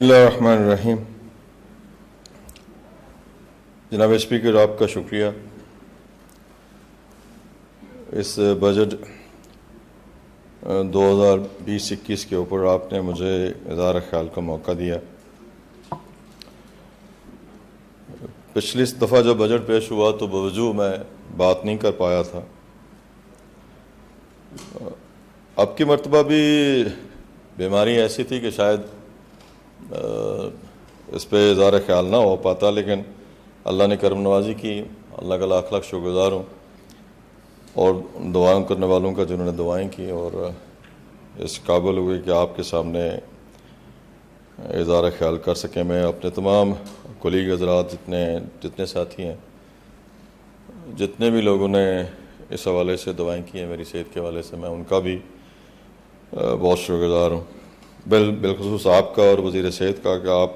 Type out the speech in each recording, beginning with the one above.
بسم اللہ الرحمن الرحیم۔ جناب اسپیکر، آپ کا شکریہ۔ اس بجٹ 2020-21 کے اوپر آپ نے مجھے اظہار خیال کا موقع دیا۔ پچھلی دفعہ جب بجٹ پیش ہوا تو بوجود میں بات نہیں کر پایا تھا۔ اب کی مرتبہ بھی بیماری ایسی تھی کہ شاید اس پہ اظہار خیال نہ ہو پاتا، لیکن اللہ نے کرم نوازی کی۔ اللہ کا لاکھ لاکھ شکر گزار ہوں، اور دعائیں کرنے والوں کا جنہوں نے دعائیں کی اور اس قابل ہوئے کہ آپ کے سامنے اظہار خیال کر سکیں۔ میں اپنے تمام کولیگ حضرات، جتنے ساتھی ہیں، جتنے بھی لوگوں نے اس حوالے سے دعائیں کی ہیں میری صحت کے حوالے سے، میں ان کا بھی بہت شکر گزار ہوں۔ بالخصوص آپ کا اور وزیر صحت کا کہ آپ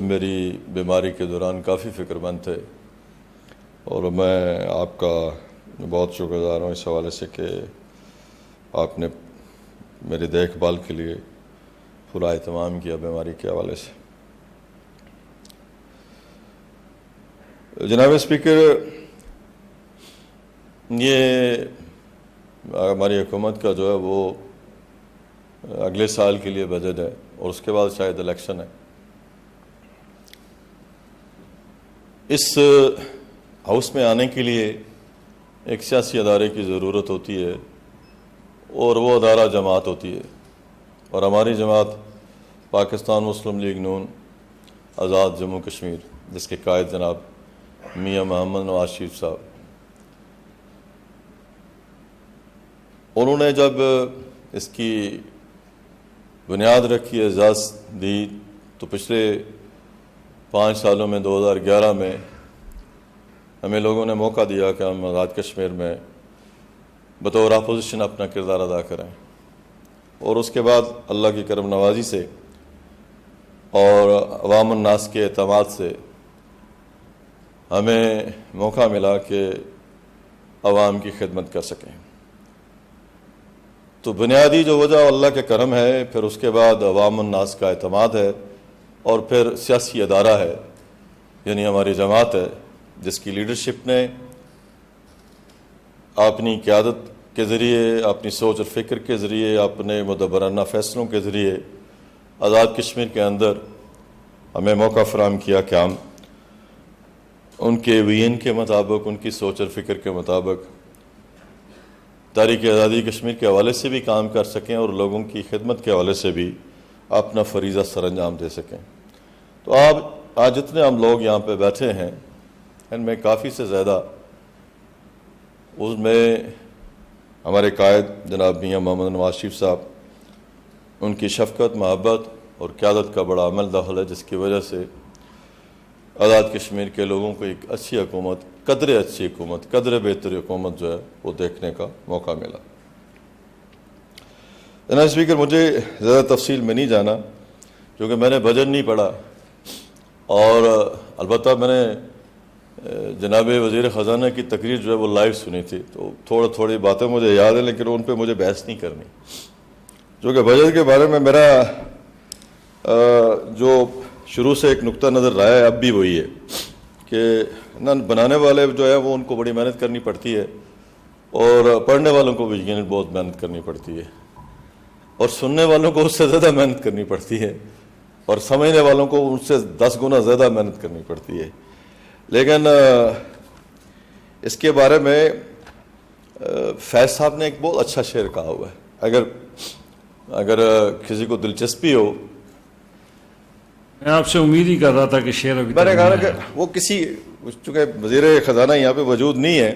میری بیماری کے دوران کافی فکر مند تھے، اور میں آپ کا بہت شکر گزار ہوں اس حوالے سے کہ آپ نے میری دیکھ بھال کے لیے پورا اہتمام کیا بیماری کے حوالے سے۔ جناب اسپیکر، یہ ہماری حکومت کا جو ہے وہ اگلے سال کے لیے بجٹ ہے، اور اس کے بعد شاید الیکشن ہے۔ اس ہاؤس میں آنے کے لیے ایک سیاسی ادارے کی ضرورت ہوتی ہے، اور وہ ادارہ جماعت ہوتی ہے، اور ہماری جماعت پاکستان مسلم لیگ نون آزاد جموں کشمیر، جس کے قائد جناب میاں محمد نواز شریف صاحب، انہوں نے جب اس کی بنیاد رکھی، اجازت دی، تو پچھلے 5 سالوں میں 2011 میں ہمیں لوگوں نے موقع دیا کہ ہم آزاد کشمیر میں بطور اپوزیشن اپنا کردار ادا کریں، اور اس کے بعد اللہ کی کرم نوازی سے اور عوام الناس کے اعتماد سے ہمیں موقع ملا کہ عوام کی خدمت کر سکیں۔ تو بنیادی جو وجہ اللہ کے کرم ہے، پھر اس کے بعد عوام الناس کا اعتماد ہے، اور پھر سیاسی ادارہ ہے، یعنی ہماری جماعت ہے، جس کی لیڈرشپ نے اپنی قیادت کے ذریعے، اپنی سوچ اور فکر کے ذریعے، اپنے مدبرانہ فیصلوں کے ذریعے آزاد کشمیر کے اندر ہمیں موقع فراہم کیا کہ ہم ان کے ویژن کے مطابق، ان کی سوچ اور فکر کے مطابق تحریک آزادی کشمیر کے حوالے سے بھی کام کر سکیں، اور لوگوں کی خدمت کے حوالے سے بھی اپنا فریضہ سر انجام دے سکیں۔ تو آج جتنے ہم لوگ یہاں پہ بیٹھے ہیں، ان میں کافی سے زیادہ اس میں ہمارے قائد جناب میاں محمد نواز شریف صاحب، ان کی شفقت، محبت اور قیادت کا بڑا عمل دخل ہے، جس کی وجہ سے آزاد کشمیر کے لوگوں کو ایک اچھی حکومت، اچھی حکومت، بہتر حکومت جو ہے وہ دیکھنے کا موقع ملا۔ جناب اسپیکر، مجھے زیادہ تفصیل میں نہیں جانا کیونکہ میں نے بجٹ نہیں پڑھا، اور البتہ میں نے جناب وزیر خزانہ کی تقریر جو ہے وہ لائیو سنی تھی، تو تھوڑی باتیں مجھے یاد ہیں، لیکن ان پہ مجھے بحث نہیں کرنی۔ جو کہ بجٹ کے بارے میں میرا جو شروع سے ایک نقطہ نظر رہا ہے، اب بھی وہی ہے کہ نہ بنانے والے جو ہے وہ ان کو بڑی محنت کرنی پڑتی ہے، اور پڑھنے والوں کو بھی یقیناً بہت محنت کرنی پڑتی ہے، اور سننے والوں کو اس سے زیادہ محنت کرنی پڑتی ہے، اور سمجھنے والوں کو ان سے 10 گنا زیادہ محنت کرنی پڑتی ہے۔ لیکن اس کے بارے میں فیض صاحب نے ایک بہت اچھا شعر کہا ہوا ہے، اگر کسی کو دلچسپی ہو۔ میں آپ سے امید ہی کر رہا تھا کہ شعر ابھی میں نے کہا کہ وہ چونکہ وزیر خزانہ یہاں پہ موجود نہیں ہے،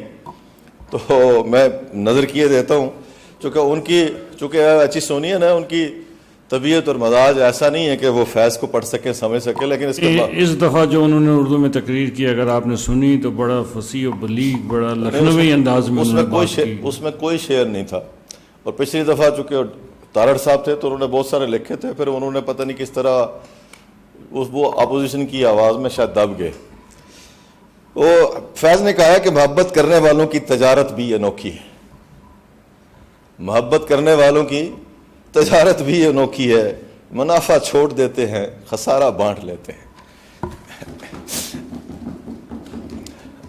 تو میں نظر کیے دیتا ہوں، چونکہ اچھی سونی ہے نا، ان کی طبیعت اور مزاج ایسا نہیں ہے کہ وہ فیض کو پڑھ سکیں، سمجھ سکیں، لیکن اس دفعہ جو انہوں نے اردو میں تقریر کی، اگر آپ نے سنی تو بڑا فصیح و بلیغ، بڑا لکھنوی انداز میں اس میں کوئی شعر نہیں تھا۔ اور پچھلی دفعہ چونکہ تارڑ صاحب تھے تو انہوں نے بہت سارے لکھے تھے، پھر انہوں نے پتہ نہیں کس طرح وہ اپوزیشن کی آواز میں شاید دب گئے۔ وہ فیض نے کہا کہ محبت کرنے والوں کی تجارت بھی انوکھی ہے، محبت کرنے والوں کی تجارت بھی انوکھی ہے، منافع چھوڑ دیتے ہیں، خسارہ بانٹ لیتے ہیں۔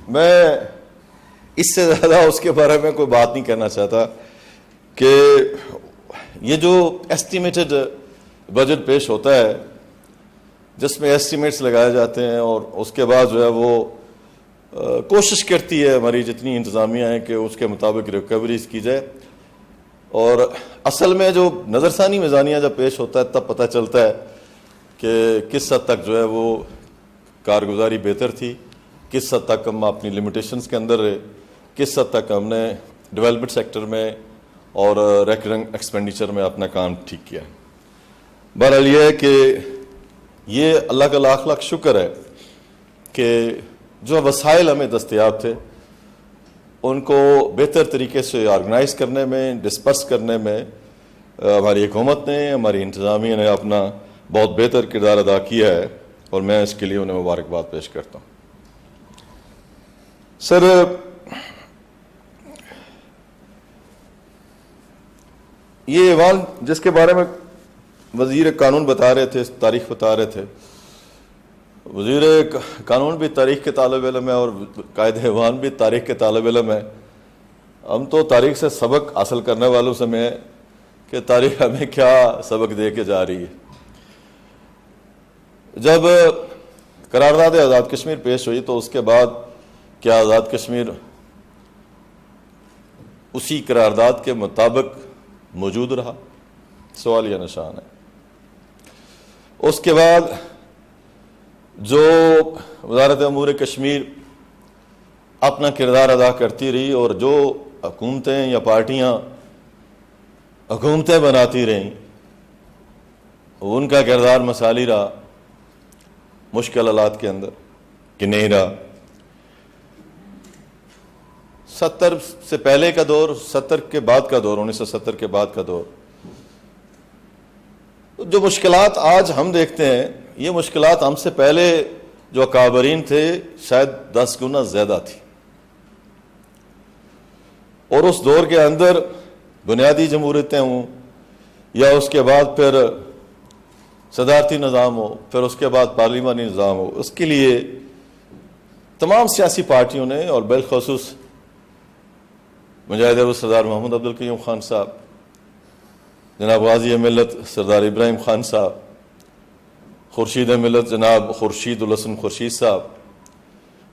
میں اس سے زیادہ اس کے بارے میں کوئی بات نہیں کرنا چاہتا کہ یہ جو ایسٹیمیٹڈ بجٹ پیش ہوتا ہے جس میں ایسٹیمیٹس لگائے جاتے ہیں اور اس کے بعد جو ہے وہ کوشش کرتی ہے ہماری جتنی انتظامیہ ہیں کہ اس کے مطابق ریکوریز کی جائے، اور اصل میں جو نظر ثانی میزانیہ جب پیش ہوتا ہے تب پتہ چلتا ہے کہ کس حد تک جو ہے وہ کارگزاری بہتر تھی، کس حد تک ہم اپنی لمیٹیشنز کے اندر رہے، کس حد تک ہم نے ڈیولپمنٹ سیکٹر میں اور ریکرنگ ایکسپینڈیچر میں اپنا کام ٹھیک کیا۔ بہرحال یہ ہے کہ یہ اللہ کا لاکھ لاکھ شکر ہے کہ جو وسائل ہمیں دستیاب تھے ان کو بہتر طریقے سے آرگنائز کرنے میں، ڈسپرس کرنے میں ہماری حکومت نے، ہماری انتظامیہ نے اپنا بہت بہتر کردار ادا کیا ہے، اور میں اس کے لیے انہیں مبارکباد پیش کرتا ہوں۔ سر، یہ ایوان جس کے بارے میں وزیر قانون بتا رہے تھے، تاریخ بتا رہے تھے، وزیر قانون بھی تاریخ کے طالب علم ہے اور قائد ایوان بھی تاریخ کے طالب علم ہے۔ ہم تو تاریخ سے سبق حاصل کرنے والوں سے میں کہ تاریخ ہمیں کیا سبق دے کے جا رہی ہے۔ جب قرارداد آزاد کشمیر پیش ہوئی تو اس کے بعد کیا آزاد کشمیر اسی قرارداد کے مطابق موجود رہا؟ سوالیہ نشان ہے۔ اس کے بعد جو وزارت امور کشمیر اپنا کردار ادا کرتی رہی اور جو حکومتیں یا پارٹیاں حکومتیں بناتی رہیں ان کا کردار مثالی رہا مشکل حالات کے اندر کہ نہیں رہا۔ 70 سے پہلے کا دور، 70 کے بعد کا دور، 1970 کے بعد کا دور، جو مشکلات آج ہم دیکھتے ہیں یہ مشکلات ہم سے پہلے جو اکابرین تھے شاید 10 گنا زیادہ تھی، اور اس دور کے اندر بنیادی جمہوریتیں ہوں یا اس کے بعد پھر صدارتی نظام ہو، پھر اس کے بعد پارلیمانی نظام ہو، اس کے لیے تمام سیاسی پارٹیوں نے اور بالخصوص مجاہد سردار محمد عبدالقیوم خان صاحب، جناب غازی ملت سردار ابراہیم خان صاحب، خورشید ملت جناب خورشید الحسن خورشید صاحب،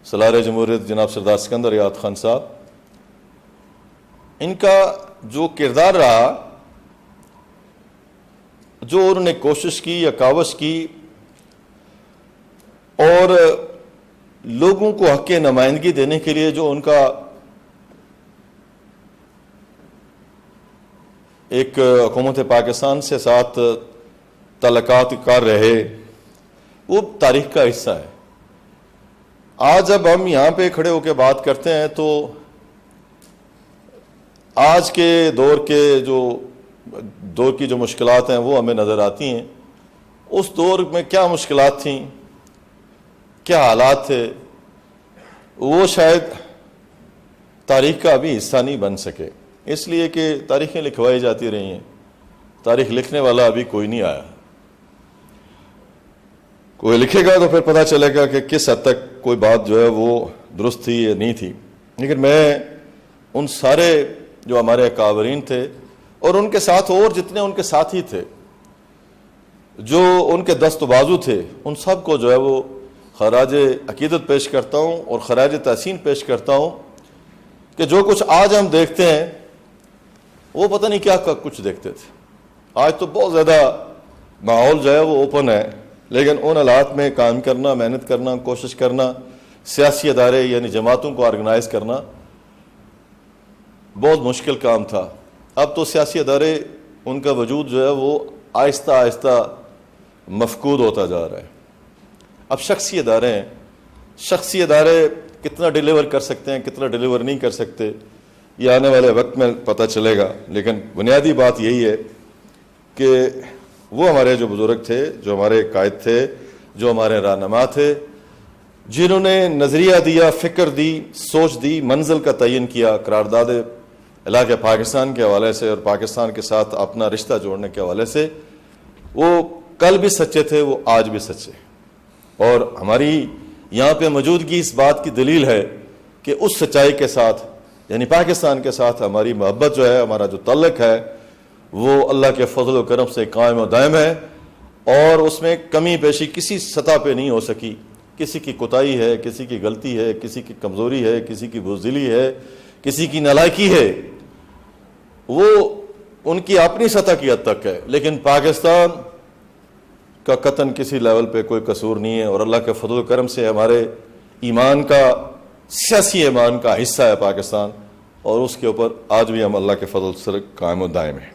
سالار جمہوریت جناب سردار سکندر یاد خان صاحب، ان کا جو کردار رہا، جو انہوں نے کوشش کی یا کاوش کی اور لوگوں کو حق نمائندگی دینے کے لیے جو ان کا ایک حکومت پاکستان سے ساتھ تعلقات کار رہے، وہ تاریخ کا حصہ ہے۔ آج جب ہم یہاں پہ کھڑے ہو کے بات کرتے ہیں تو آج کے دور کی جو مشکلات ہیں وہ ہمیں نظر آتی ہیں۔ اس دور میں کیا مشکلات تھیں، کیا حالات تھے، وہ شاید تاریخ کا ابھی حصہ نہیں بن سکے، اس لیے کہ تاریخیں لکھوائی جاتی رہی ہیں، تاریخ لکھنے والا ابھی کوئی نہیں آیا۔ کوئی لکھے گا تو پھر پتہ چلے گا کہ کس حد تک کوئی بات جو ہے وہ درست تھی یا نہیں تھی۔ لیکن میں ان سارے جو ہمارے اکابرین تھے اور ان کے ساتھ اور جتنے ان کے ساتھی تھے، جو ان کے دست و بازو تھے، ان سب کو جو ہے وہ خراج عقیدت پیش کرتا ہوں اور خراج تحسین پیش کرتا ہوں کہ جو کچھ آج ہم دیکھتے ہیں وہ پتہ نہیں کیا کچھ دیکھتے تھے۔ آج تو بہت زیادہ ماحول جو ہے وہ اوپن ہے، لیکن ان حالات میں کام کرنا، محنت کرنا، کوشش کرنا، سیاسی ادارے یعنی جماعتوں کو آرگنائز کرنا بہت مشکل کام تھا۔ اب تو سیاسی ادارے ان کا وجود جو ہے وہ آہستہ آہستہ مفقود ہوتا جا رہا ہے۔ اب شخصی ادارے ہیں، شخصی ادارے کتنا ڈیلیور کر سکتے ہیں، کتنا ڈیلیور نہیں کر سکتے، یہ آنے والے وقت میں پتہ چلے گا۔ لیکن بنیادی بات یہی ہے کہ وہ ہمارے جو بزرگ تھے، جو ہمارے قائد تھے، جو ہمارے رہنما تھے، جنہوں نے نظریہ دیا، فکر دی، سوچ دی، منزل کا تعین کیا قرارداد علاقہ پاکستان کے حوالے سے اور پاکستان کے ساتھ اپنا رشتہ جوڑنے کے حوالے سے، وہ کل بھی سچے تھے، وہ آج بھی سچے، اور ہماری یہاں پہ موجودگی اس بات کی دلیل ہے کہ اس سچائی کے ساتھ، یعنی پاکستان کے ساتھ ہماری محبت جو ہے، ہمارا جو تعلق ہے، وہ اللہ کے فضل و کرم سے قائم و دائم ہے، اور اس میں کمی بیشی کسی سطح پہ نہیں ہو سکی۔ کسی کی کوتاہی ہے، کسی کی غلطی ہے، کسی کی کمزوری ہے، کسی کی بزدلی ہے، کسی کی نالائکی ہے، وہ ان کی اپنی سطح کی حد تک ہے، لیکن پاکستان کا قطعاً کسی لیول پہ کوئی قصور نہیں ہے، اور اللہ کے فضل و کرم سے ہمارے ایمان کا، سیاسی ایمان کا حصہ ہے پاکستان، اور اس کے اوپر آج بھی ہم اللہ کے فضل سے قائم و دائم ہیں،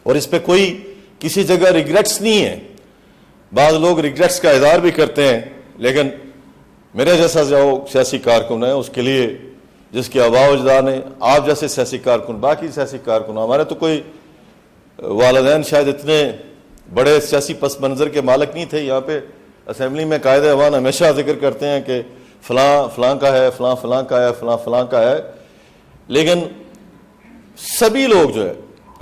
اور اس پہ کوئی کسی جگہ ریگریٹس نہیں ہے۔ بعض لوگ ریگریٹس کا اظہار بھی کرتے ہیں، لیکن میرے جیسا جو سیاسی کارکن ہے، اس کے لیے جس کے آباء و اجداد نے، آپ جیسے سیاسی کارکن، باقی سیاسی کارکن، ہمارے تو کوئی والدین شاید اتنے بڑے سیاسی پس منظر کے مالک نہیں تھے۔ یہاں پہ اسمبلی میں قائد ایوان ہمیشہ ذکر کرتے ہیں کہ فلاں فلاں کا ہے، فلاں فلاں کا ہے، فلاں فلاں کا ہے، لیکن سبھی لوگ جو ہے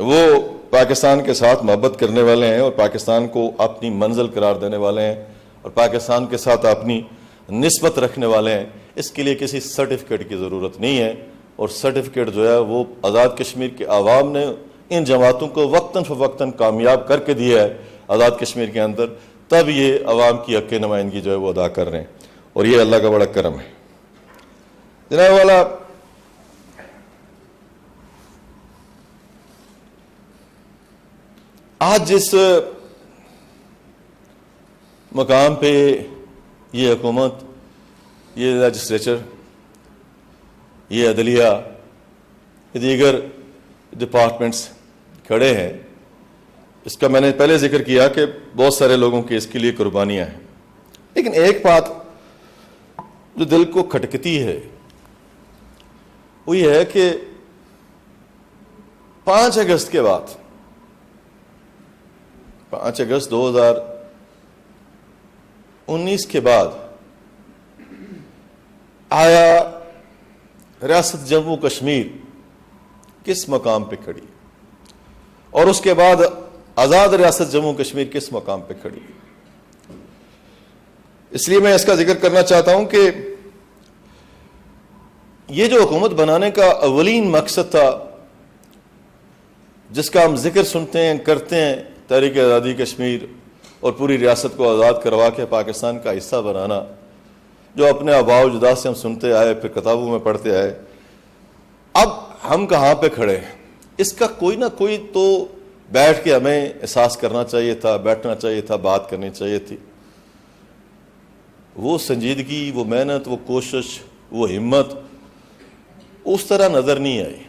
وہ پاکستان کے ساتھ محبت کرنے والے ہیں، اور پاکستان کو اپنی منزل قرار دینے والے ہیں، اور پاکستان کے ساتھ اپنی نسبت رکھنے والے ہیں۔ اس کے لیے کسی سرٹیفکیٹ کی ضرورت نہیں ہے، اور سرٹیفکیٹ جو ہے وہ آزاد کشمیر کے عوام نے ان جماعتوں کو وقتاً فوقتاً کامیاب کر کے دیا ہے آزاد کشمیر کے اندر، تب یہ عوام کی حق نمائندگی جو ہے وہ ادا کر رہے ہیں، اور یہ اللہ کا بڑا کرم ہے۔ جناب والا، آج جس مقام پہ یہ حکومت، یہ لیجسلیچر، یہ عدلیہ، یہ دیگر ڈپارٹمنٹس کھڑے ہیں، اس کا میں نے پہلے ذکر کیا کہ بہت سارے لوگوں کی اس کے لیے قربانیاں ہیں، لیکن ایک بات جو دل کو کھٹکتی ہے وہ یہ ہے کہ 5 اگست کے بعد، 5 اگست 2019 کے بعد آیا ریاست جموں کشمیر کس مقام پہ کھڑی، اور اس کے بعد آزاد ریاست جموں کشمیر کس مقام پہ کھڑی۔ اس لیے میں اس کا ذکر کرنا چاہتا ہوں کہ یہ جو حکومت بنانے کا اولین مقصد تھا، جس کا ہم ذکر سنتے ہیں، کرتے ہیں، تحریک آزادی کشمیر اور پوری ریاست کو آزاد کروا کے پاکستان کا حصہ بنانا، جو اپنے آباء و اجداد سے ہم سنتے آئے، پھر کتابوں میں پڑھتے آئے، اب ہم کہاں پہ کھڑے ہیں، اس کا کوئی نہ کوئی تو بیٹھ کے ہمیں احساس کرنا چاہیے تھا، بیٹھنا چاہیے تھا، بات کرنی چاہیے تھی۔ وہ سنجیدگی، وہ محنت، وہ کوشش، وہ ہمت اس طرح نظر نہیں آئی۔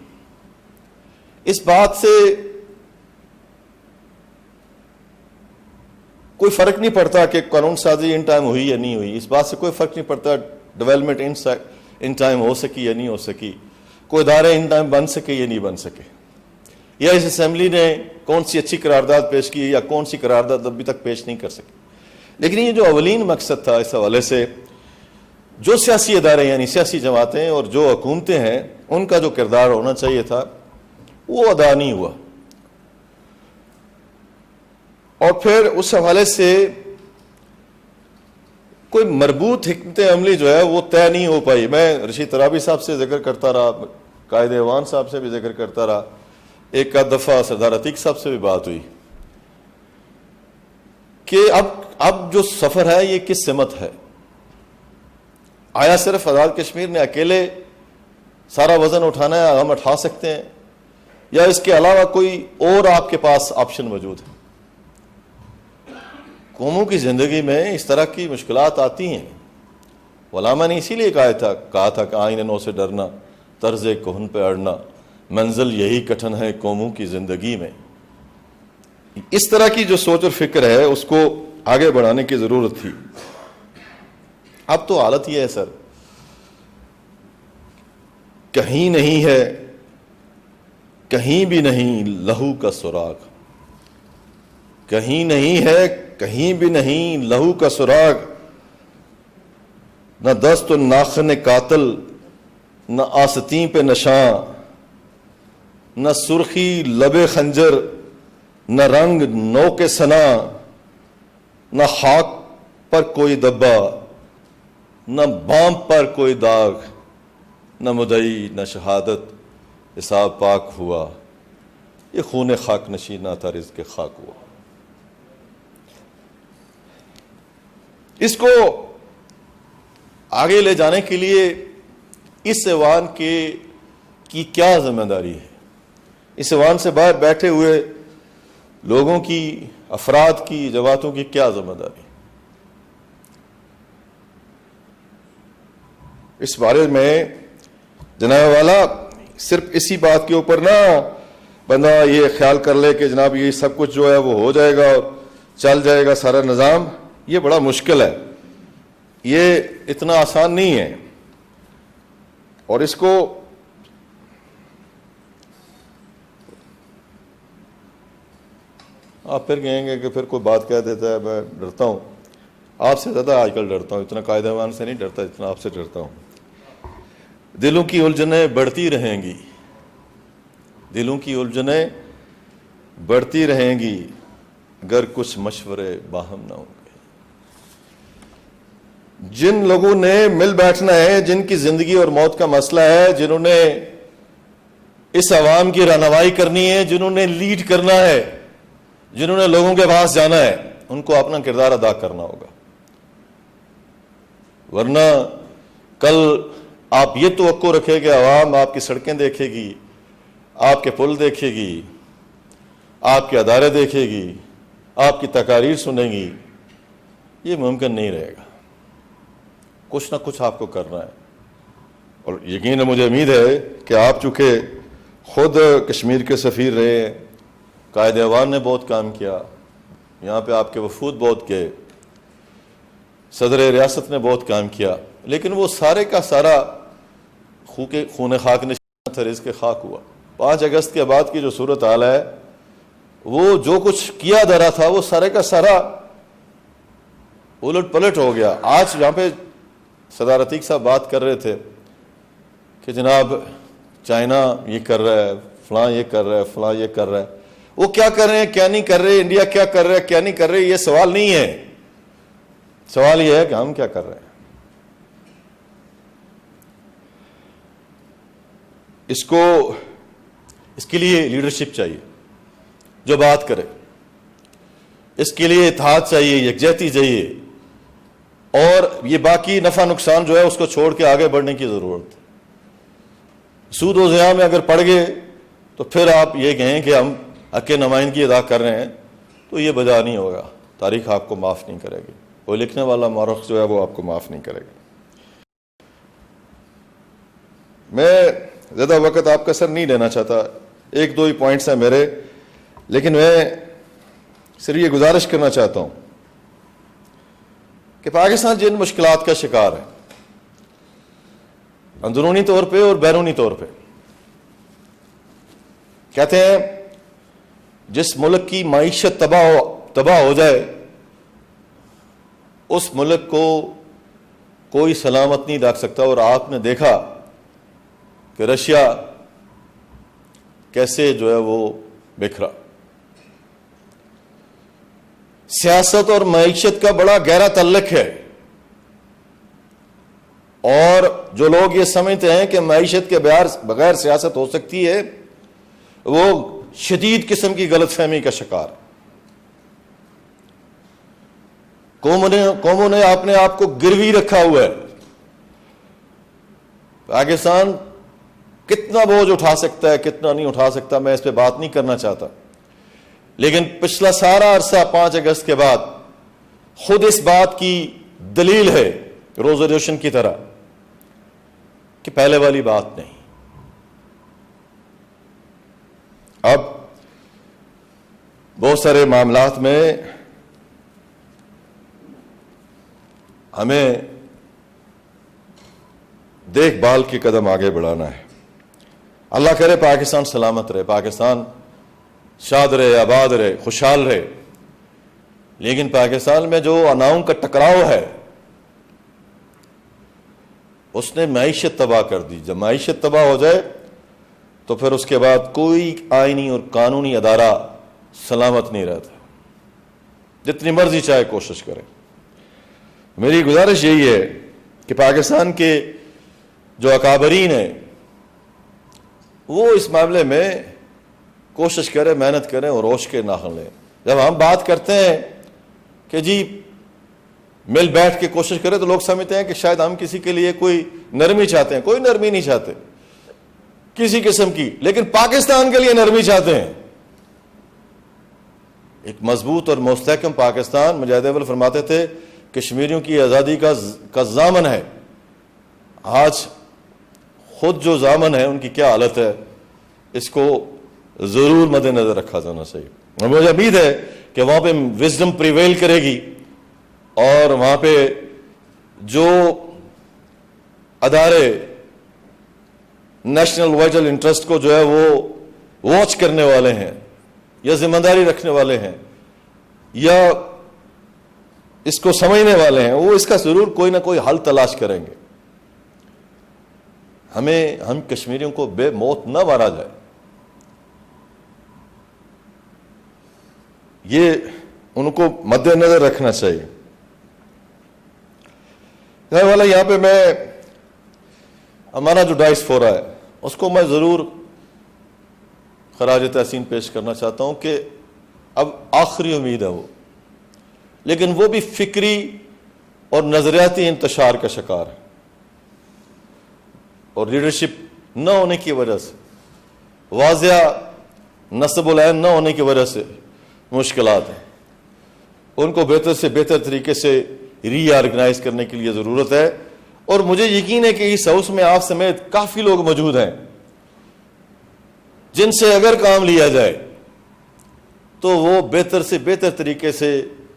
اس بات سے کوئی فرق نہیں پڑتا کہ قانون سازی ان ٹائم ہوئی یا نہیں ہوئی، اس بات سے کوئی فرق نہیں پڑتا ڈیولپمنٹ ان ٹائم ہو سکی یا نہیں ہو سکی، کوئی ادارے ان ٹائم بن سکے یا نہیں بن سکے، یا اس اسمبلی نے کون سی اچھی قرارداد پیش کی یا کون سی قرارداد ابھی تک پیش نہیں کر سکی۔ لیکن یہ جو اولین مقصد تھا، اس حوالے سے جو سیاسی ادارے یعنی سیاسی جماعتیں اور جو حکومتیں ہیں، ان کا جو کردار ہونا چاہیے تھا وہ ادا نہیں ہوا، اور پھر اس حوالے سے کوئی مربوط حکمت عملی جو ہے وہ طے نہیں ہو پائی۔ میں رشید ترابی صاحب سے ذکر کرتا رہا، قائد ایوان صاحب سے بھی ذکر کرتا رہا، ایک آدھ دفعہ سردار عتیق صاحب سے بھی بات ہوئی کہ اب جو سفر ہے یہ کس سمت ہے۔ آیا صرف آزاد کشمیر نے اکیلے سارا وزن اٹھانا ہے، ہم اٹھا سکتے ہیں، یا اس کے علاوہ کوئی اور آپ کے پاس آپشن موجود ہے؟ قوموں کی زندگی میں اس طرح کی مشکلات آتی ہیں۔ علماء نے اسی لیے کہا تھا کہ آئین نو سے ڈرنا، طرز کہن پہ اڑنا، منزل یہی کٹھن ہے قوموں کی زندگی میں۔ اس طرح کی جو سوچ اور فکر ہے اس کو آگے بڑھانے کی ضرورت تھی۔ اب تو حالت یہ ہے سر، کہیں نہیں ہے، کہیں بھی نہیں لہو کا سراغ، کہیں نہیں ہے، کہیں بھی نہیں لہو کا سراغ، نہ دست و ناخن قاتل، نہ آستین پہ نشاں، نہ سرخی لب خنجر، نہ رنگ نو کے سنا، نہ خاک پر کوئی دبا، نہ بام پر کوئی داغ، نہ مدعی نہ شہادت، حساب پاک ہوا، یہ خون خاک نشینہ تھا رزق خاک ہوا۔ اس کو آگے لے جانے کے لیے اس ایوان کی کیا ذمہ داری ہے؟ اس ایوان سے باہر بیٹھے ہوئے لوگوں کی، افراد کی، جماعتوں کی کیا ذمہ داری؟ اس بارے میں جناب والا صرف اسی بات کے اوپر نہ بندہ یہ خیال کر لے کہ جناب یہ سب کچھ جو ہے وہ ہو جائے گا اور چل جائے گا سارا نظام، یہ بڑا مشکل ہے، یہ اتنا آسان نہیں ہے۔ اور اس کو آپ پھر کہیں گے کہ پھر کوئی بات کہہ دیتا ہے، میں ڈرتا ہوں، آپ سے زیادہ آج کل ڈرتا ہوں، اتنا قائد ایوان سے نہیں ڈرتا جتنا آپ سے ڈرتا ہوں۔ دلوں کی الجھنیں بڑھتی رہیں گی، دلوں کی الجھنیں بڑھتی رہیں گی اگر کچھ مشورے باہم نہ ہوں گے۔ جن لوگوں نے مل بیٹھنا ہے، جن کی زندگی اور موت کا مسئلہ ہے، جنہوں نے اس عوام کی رہنمائی کرنی ہے، جنہوں نے لیڈ کرنا ہے، جنہوں نے لوگوں کے پاس جانا ہے، ان کو اپنا کردار ادا کرنا ہوگا، ورنہ کل آپ یہ توقع رکھے کہ عوام آپ کی سڑکیں دیکھے گی، آپ کے پل دیکھے گی، آپ کے ادارے دیکھے گی، آپ کی تقاریر سنے گی، یہ ممکن نہیں رہے گا۔ کچھ نہ کچھ آپ کو کرنا ہے، اور یقین مجھے امید ہے کہ آپ چونکہ خود کشمیر کے سفیر رہے ہیں، قائد ایوان نے بہت کام کیا، یہاں پہ آپ کے وفود بہت گئے، صدر ریاست نے بہت کام کیا، لیکن وہ سارے کا سارا خون خاک نشینہ تھا، رزق خاک ہوا۔ 5 اگست کے بعد کی جو صورتحال ہے، وہ جو کچھ کیا جا رہا تھا وہ سارے کا سارا الٹ پلٹ ہو گیا۔ آج یہاں پہ سردار عتیق صاحب بات کر رہے تھے کہ جناب چائنا یہ کر رہا ہے، فلاں یہ کر رہا ہے، فلاں یہ کر رہا ہے، وہ کیا کر رہے ہیں کیا نہیں کر رہے، انڈیا کیا کر رہا ہے کیا نہیں کر رہے، یہ سوال نہیں ہے، سوال یہ ہے کہ ہم کیا کر رہے ہیں۔ اس کے لیے لیڈرشپ چاہیے جو بات کرے، اس کے لیے اتحاد چاہیے، یکجہتی چاہیے، اور یہ باقی نفع نقصان جو ہے اس کو چھوڑ کے آگے بڑھنے کی ضرورت ہے۔ سود و زیاں میں اگر پڑ گئے تو پھر آپ یہ کہیں کہ ہم حق نمائندگی ادا کر رہے ہیں، تو یہ بجا نہیں ہوگا، تاریخ آپ کو معاف نہیں کرے گی، وہ لکھنے والا مورخ جو ہے وہ آپ کو معاف نہیں کرے گا۔ میں زیادہ وقت آپ کا سر نہیں لینا چاہتا، 1-2 ہی پوائنٹس ہیں میرے، لیکن میں صرف یہ گزارش کرنا چاہتا ہوں کہ پاکستان جن مشکلات کا شکار ہے، اندرونی طور پہ اور بیرونی طور پہ، کہتے ہیں جس ملک کی معیشت تباہ ہو جائے اس ملک کو کوئی سلامت نہیں رکھ سکتا، اور آپ نے دیکھا کہ رشیا کیسے جو ہے وہ بکھرا۔ سیاست اور معیشت کا بڑا گہرا تعلق ہے، اور جو لوگ یہ سمجھتے ہیں کہ معیشت کے بغیر سیاست ہو سکتی ہے، وہ شدید قسم کی غلط فہمی کا شکار۔ قوموں نے اپنے آپ کو گروی رکھا ہوا ہے۔ پاکستان کتنا بوجھ اٹھا سکتا ہے، کتنا نہیں اٹھا سکتا، میں اس پہ بات نہیں کرنا چاہتا، لیکن پچھلا سارا عرصہ 5 اگست کے بعد خود اس بات کی دلیل ہے روز روشن کی طرح کہ پہلے والی بات نہیں۔ اب بہت سارے معاملات میں ہمیں دیکھ بھال کے قدم آگے بڑھانا ہے۔ اللہ کرے پاکستان سلامت رہے، پاکستان شاد رہے، آباد رہے، خوشحال رہے، لیکن پاکستان میں جو اناؤں کا ٹکراؤ ہے اس نے معیشت تباہ کر دی۔ جب معیشت تباہ ہو جائے تو پھر اس کے بعد کوئی آئینی اور قانونی ادارہ سلامت نہیں رہتا۔ جتنی مرضی چاہے کوشش کریں. میری گزارش یہی ہے کہ پاکستان کے جو اکابرین ہیں وہ اس معاملے میں کوشش کریں, محنت کریں اور روش کے ناخن لیں. جب ہم بات کرتے ہیں کہ جی مل بیٹھ کے کوشش کریں تو لوگ سمجھتے ہیں کہ شاید ہم کسی کے لیے کوئی نرمی چاہتے ہیں. کوئی نرمی نہیں چاہتے کسی قسم کی, لیکن پاکستان کے لیے نرمی چاہتے ہیں. ایک مضبوط اور مستحکم پاکستان, مجاہد اول فرماتے تھے کشمیریوں کی آزادی کا ضامن ہے. آج خود جو ضامن ہے ان کی کیا حالت ہے, اس کو ضرور مد نظر رکھا جانا چاہیے. اور مجھے امید ہے کہ وہاں پہ وزڈم پریویل کرے گی اور وہاں پہ جو ادارے نیشنل وائٹل انٹرسٹ کو جو ہے وہ واچ کرنے والے ہیں یا ذمہ داری رکھنے والے ہیں یا اس کو سمجھنے والے ہیں, وہ اس کا ضرور کوئی نہ کوئی حل تلاش کریں گے. ہم کشمیریوں کو بے موت نہ مارا جائے, یہ ان کو مد نظر رکھنا چاہیے. والا یہاں پہ میں ہمارا جو ڈائس فورا ہے اس کو میں ضرور خراج تحسین پیش کرنا چاہتا ہوں کہ اب آخری امید ہے وہ, لیکن وہ بھی فکری اور نظریاتی انتشار کا شکار ہے اور لیڈرشپ نہ ہونے کی وجہ سے, واضح نصب العین نہ ہونے کی وجہ سے مشکلات ہیں. ان کو بہتر سے بہتر طریقے سے ری آرگنائز کرنے کے لیے ضرورت ہے. اور مجھے یقین ہے کہ اس ہاؤس میں آپ سمیت کافی لوگ موجود ہیں جن سے اگر کام لیا جائے تو وہ بہتر سے بہتر طریقے سے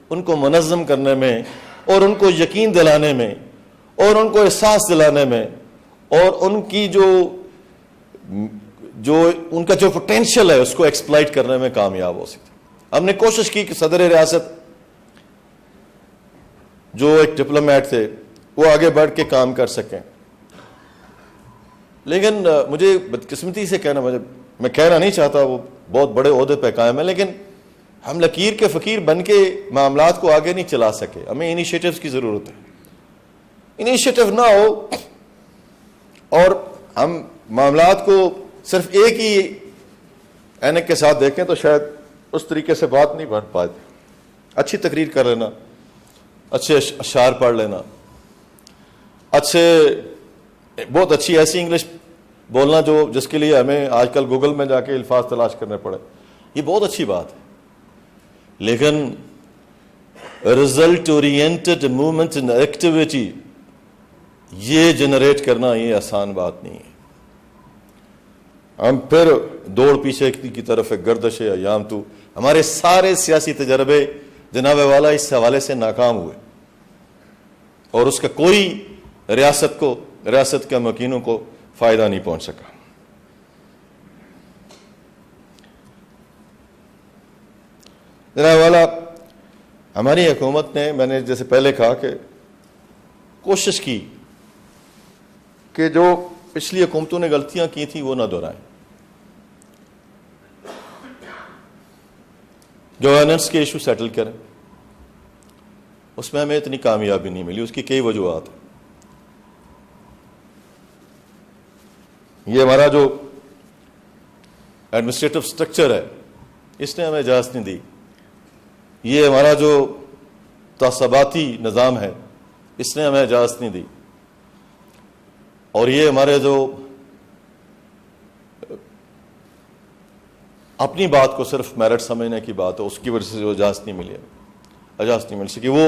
ان کو منظم کرنے میں اور ان کو یقین دلانے میں اور ان کو احساس دلانے میں اور ان کی جو ان کا جو پوٹینشیل ہے اس کو ایکسپلائٹ کرنے میں کامیاب ہو سکتے. ہم نے کوشش کی کہ صدر ریاست جو ایک ڈپلومیٹ تھے وہ آگے بڑھ کے کام کر سکیں, لیکن مجھے بدقسمتی سے میں کہنا نہیں چاہتا وہ بہت بڑے عہدے پہ قائم ہے, لیکن ہم لکیر کے فقیر بن کے معاملات کو آگے نہیں چلا سکے. ہمیں انیشیٹوز کی ضرورت ہے. انیشیٹو نہ ہو اور ہم معاملات کو صرف ایک ہی اینک کے ساتھ دیکھیں تو شاید اس طریقے سے بات نہیں بن پاتی. اچھی تقریر کر لینا, اچھے اشعار پڑھ لینا, بہت اچھی ایسی انگلش بولنا جس کے لیے ہمیں آج کل گوگل میں جا کے الفاظ تلاش کرنے پڑے, یہ بہت اچھی بات ہے. لیکن result oriented movement and activity یہ جنریٹ کرنا یہ آسان بات نہیں ہے. ہم پھر دوڑ پیچھے کی طرف گردش ایام تو ہمارے سارے سیاسی تجربے جناب والا اس حوالے سے ناکام ہوئے اور اس کا کوئی ریاست کے مکینوں کو فائدہ نہیں پہنچ سکا. جناب والا ہماری حکومت نے, میں نے جیسے پہلے کہا کہ کوشش کی کہ جو پچھلی حکومتوں نے غلطیاں کی تھیں وہ نہ دہرائیں. گورننس کے ایشو سیٹل کریں. اس میں ہمیں اتنی کامیابی نہیں ملی, اس کی کئی وجوہات ہیں. یہ ہمارا جو ایڈمنسٹریٹو سٹرکچر ہے اس نے ہمیں اجازت نہیں دی. یہ ہمارا جو تعصباتی نظام ہے اس نے ہمیں اجازت نہیں دی. اور یہ ہمارے جو اپنی بات کو صرف میرٹ سمجھنے کی بات ہے اس کی وجہ سے جو اجازت نہیں مل سکی, وہ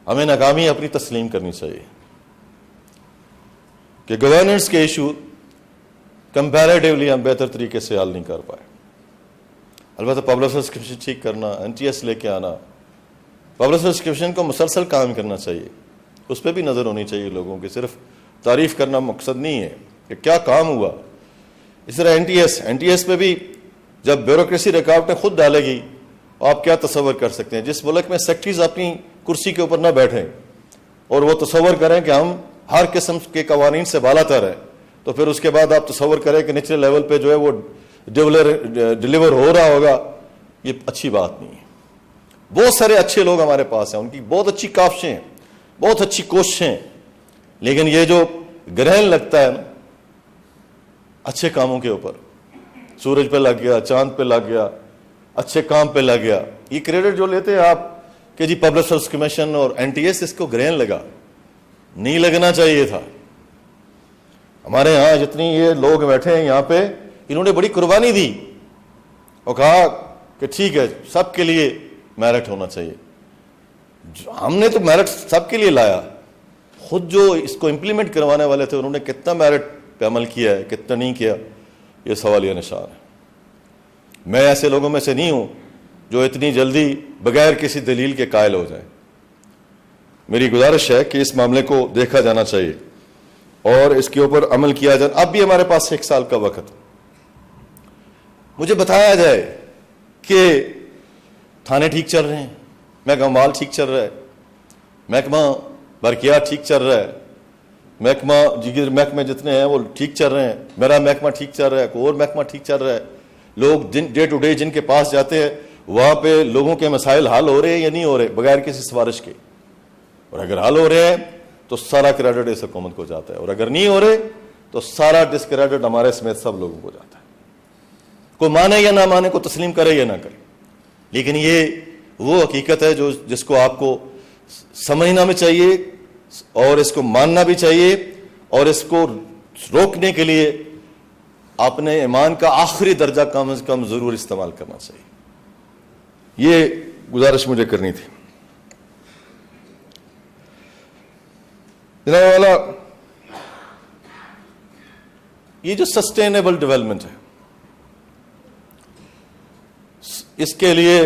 ہمیں ناکامی اپنی تسلیم کرنی چاہیے کہ گورننس کے ایشو کمپیریٹیولی ہم بہتر طریقے سے حل نہیں کر پائے. البتہ پبلک افیئرز کمیشن ٹھیک کرنا, NTS لے کے آنا, پبلک افیئرز کمیشن کو مسلسل کام کرنا چاہیے. اس پہ بھی نظر ہونی چاہیے لوگوں کی, صرف تعریف کرنا مقصد نہیں ہے کہ کیا کام ہوا. اس طرح NTS پہ بھی جب بیوروکریسی رکاوٹیں خود ڈالے گی آپ کیا تصور کر سکتے ہیں. جس ملک میں سیکرٹریز اپنی کرسی کے اوپر نہ بیٹھیں اور وہ تصور کریں کہ ہم ہر قسم کے قوانین سے بالا تر ہیں, تو پھر اس کے بعد آپ تصور کریں کہ نچلے لیول پہ جو ہے وہ ڈیلیور ہو رہا ہوگا. یہ اچھی بات نہیں ہے. بہت سارے اچھے لوگ ہمارے پاس ہیں, ان کی بہت اچھی کاوشیں ہیں, بہت اچھی کوششیں ہیں, لیکن یہ جو گرہن لگتا ہے نا اچھے کاموں کے اوپر, سورج پہ لگ گیا, چاند پہ لگ گیا, اچھے کام پہ لگ گیا, یہ کریڈٹ جو لیتے ہیں آپ کہ جی پبلک سروس کمیشن اور NTS, اس کو گرہن لگا, نہیں لگنا چاہیے تھا. ہمارے ہاں جتنی یہ لوگ بیٹھے ہیں یہاں پہ, انہوں نے بڑی قربانی دی اور کہا کہ ٹھیک ہے سب کے لیے میرٹ ہونا چاہیے. ہم نے تو میرٹ سب کے لیے لایا, خود جو اس کو امپلیمنٹ کروانے والے تھے انہوں نے کتنا میرٹ پہ عمل کیا ہے, کتنا نہیں کیا, یہ سوالیہ نشان ہے. میں ایسے لوگوں میں سے نہیں ہوں جو اتنی جلدی بغیر کسی دلیل کے قائل ہو جائیں. میری گزارش ہے کہ اس معاملے کو دیکھا جانا چاہیے اور اس کے اوپر عمل کیا جائے. اب بھی ہمارے پاس 1 سال کا وقت, مجھے بتایا جائے کہ تھانے ٹھیک چل رہے ہیں, محکمہ مال ٹھیک چل رہا ہے, محکمہ برقیات ٹھیک چل رہا ہے, محکمہ دیگر محکمے جتنے ہیں وہ ٹھیک چل رہے ہیں, میرا محکمہ ٹھیک چل رہا ہے, کوئی اور محکمہ ٹھیک چل رہا ہے. لوگ ڈے ٹو ڈے جن کے پاس جاتے ہیں وہاں پہ لوگوں کے مسائل حل ہو رہے ہیں یا نہیں ہو رہے بغیر کسی سفارش کے, اور اگر حل ہو رہے ہیں تو سارا کریڈٹ اس حکومت کو جاتا ہے, اور اگر نہیں ہو رہے تو سارا ڈسکریڈٹ ہمارے سمیت سب لوگوں کو جاتا ہے. کوئی مانے یا نہ مانے, کو تسلیم کرے یا نہ کرے, لیکن یہ وہ حقیقت ہے جس کو آپ کو سمجھنا بھی چاہیے اور اس کو ماننا بھی چاہیے, اور اس کو روکنے کے لیے اپنے ایمان کا آخری درجہ کم از کم ضرور استعمال کرنا چاہیے. یہ گزارش مجھے کرنی تھی. جناب والا, یہ جو سسٹینیبل ڈیولپمنٹ ہے اس کے لیے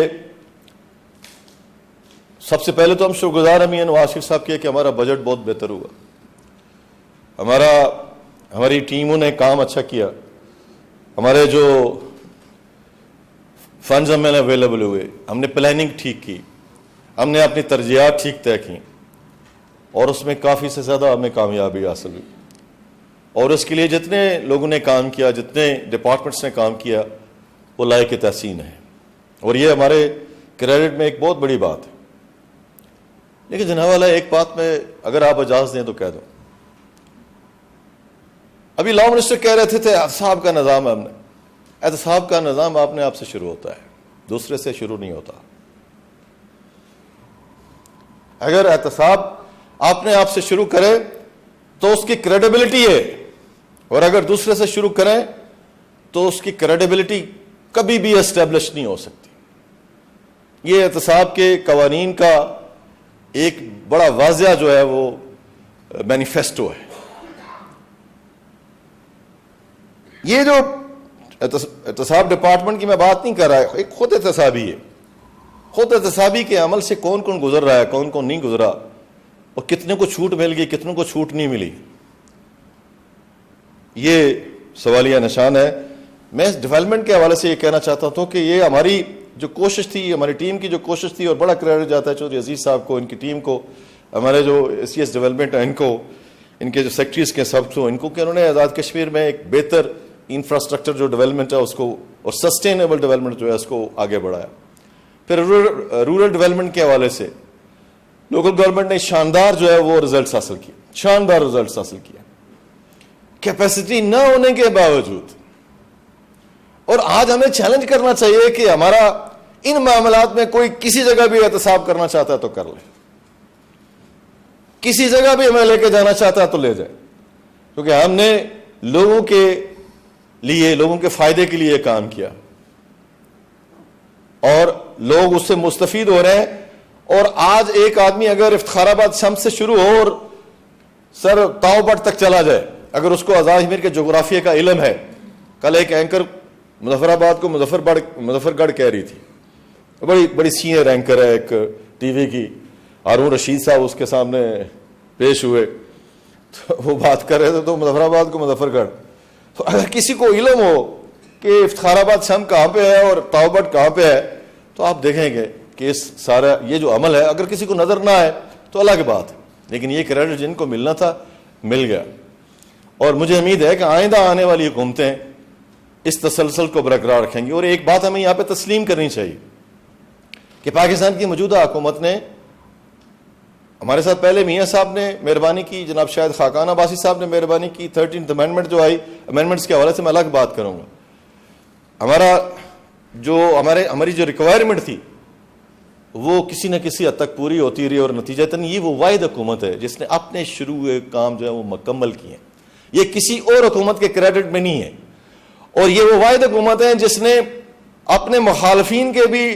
سب سے پہلے تو ہم شکر گزار ہیں نواز شریف صاحب کے کہ ہمارا بجٹ بہت بہتر ہوا, ہماری ٹیموں نے کام اچھا کیا, ہمارے جو فنڈز ہمیں اویلیبل ہوئے, ہم نے پلاننگ ٹھیک کی, ہم نے اپنی ترجیحات ٹھیک طے کی, اور اس میں کافی سے زیادہ ہمیں کامیابی حاصل ہوئی. اور اس کے لیے جتنے لوگوں نے کام کیا, جتنے ڈپارٹمنٹس نے کام کیا, وہ لائق تحسین ہے, اور یہ ہمارے کریڈٹ میں ایک بہت بڑی بات ہے. لیکن جناب والا ایک بات میں اگر آپ اجازت دیں تو کہہ دوں. ابھی لا منسٹر کہہ رہے تھے احتساب کا نظام ہے, ہم نے احتساب کا نظام اپنے آپ سے شروع ہوتا ہے, دوسرے سے شروع نہیں ہوتا. اگر احتساب اپنے آپ سے شروع کرے تو اس کی کریڈیبلٹی ہے, اور اگر دوسرے سے شروع کریں تو اس کی کریڈیبلٹی کبھی بھی اسٹیبلش نہیں ہو سکتی. یہ احتساب کے قوانین کا ایک بڑا واضح جو ہے وہ مینیفیسٹو ہے. یہ جو احتساب ڈپارٹمنٹ کی میں بات نہیں کر رہا, ایک خود احتسابی ہے. خود احتسابی کے عمل سے کون کون گزر رہا ہے, کون کون نہیں گزرا, اور کتنے کو چھوٹ مل گئی, کتنے کو چھوٹ نہیں ملی, یہ سوالیہ نشان ہے. میں اس ڈیولپمنٹ کے حوالے سے یہ کہنا چاہتا ہوں کہ یہ ہماری جو کوشش تھی, ہماری ٹیم کی جو کوشش تھی, اور بڑا کریڈٹ جاتا ہے چودھری عزیز صاحب کو, ان کی ٹیم کو, ہمارے جو CS ڈیولپمنٹ ہیں ان کو, ان کے جو سیکٹریز کے سب کو, ان کو, کہ انہوں نے آزاد کشمیر میں ایک بہتر انفراسٹرکچر جو ڈیولپمنٹ ہے اس کو, اور سسٹینیبل ڈیولپمنٹ جو ہے اس کو آگے بڑھایا. پھر رورل ڈیولپمنٹ کے حوالے سے لوکل گورنمنٹ نے شاندار جو ہے وہ رزلٹس حاصل کیے, شاندار رزلٹس حاصل کیا, کیپیسٹی نہ ہونے کے باوجود. اور آج ہمیں چیلنج کرنا چاہیے کہ ہمارا ان معاملات میں کوئی کسی جگہ بھی احتساب کرنا چاہتا ہے تو کر لے, کسی جگہ بھی ہمیں لے کے جانا چاہتا ہے تو لے جائے, کیونکہ ہم نے لوگوں کے لیے, لوگوں کے فائدے کے لیے کام کیا, اور لوگ اس سے مستفید ہو رہے ہیں. اور آج ایک آدمی اگر افتخار آباد شمس سے شروع ہو اور سر تاؤ بٹ تک چلا جائے, اگر اس کو آزاد کشمیر کے جغرافیہ کا علم ہے. کل ایک اینکر مظفر آباد کو مظفر گڑھ کہہ رہی تھی, بڑی سینئر اینکر ہے ایک ٹی وی کی, ہارون رشید صاحب اس کے سامنے پیش ہوئے تو وہ بات کر رہے تھے تو مظفر آباد کو مظفر گڑھ. تو اگر کسی کو علم ہو کہ افتخار آباد شم کہاں پہ ہے اور تاؤ بٹ کہاں پہ ہے تو آپ دیکھیں گے کہ اس سارا یہ جو عمل ہے اگر کسی کو نظر نہ آئے تو الگ بات ہے, لیکن یہ کریڈٹ جن کو ملنا تھا مل گیا. اور مجھے امید ہے کہ آئندہ آنے والی حکومتیں اس تسلسل کو برقرار رکھیں گی. اور ایک بات ہمیں یہاں پہ تسلیم کرنی چاہیے, کہ پاکستان کی موجودہ حکومت نے ہمارے ساتھ پہلے میاں صاحب نے مہربانی کی, جناب شاہد خاقان عباسی صاحب نے مہربانی کی, 13th امینڈمنٹ جو آئی, امینڈمنٹس کے حوالے سے میں الگ بات کروں گا. ہماری جو ریکوائرمنٹ تھی وہ کسی نہ کسی حد تک پوری ہوتی رہی, اور نتیجتاً یہ وہ واحد حکومت ہے جس نے اپنے شروع کام جو ہے وہ مکمل کیے ہیں. یہ کسی اور حکومت کے کریڈٹ میں نہیں ہے, اور یہ وہ واحد حکومت ہے جس نے اپنے مخالفین کے بھی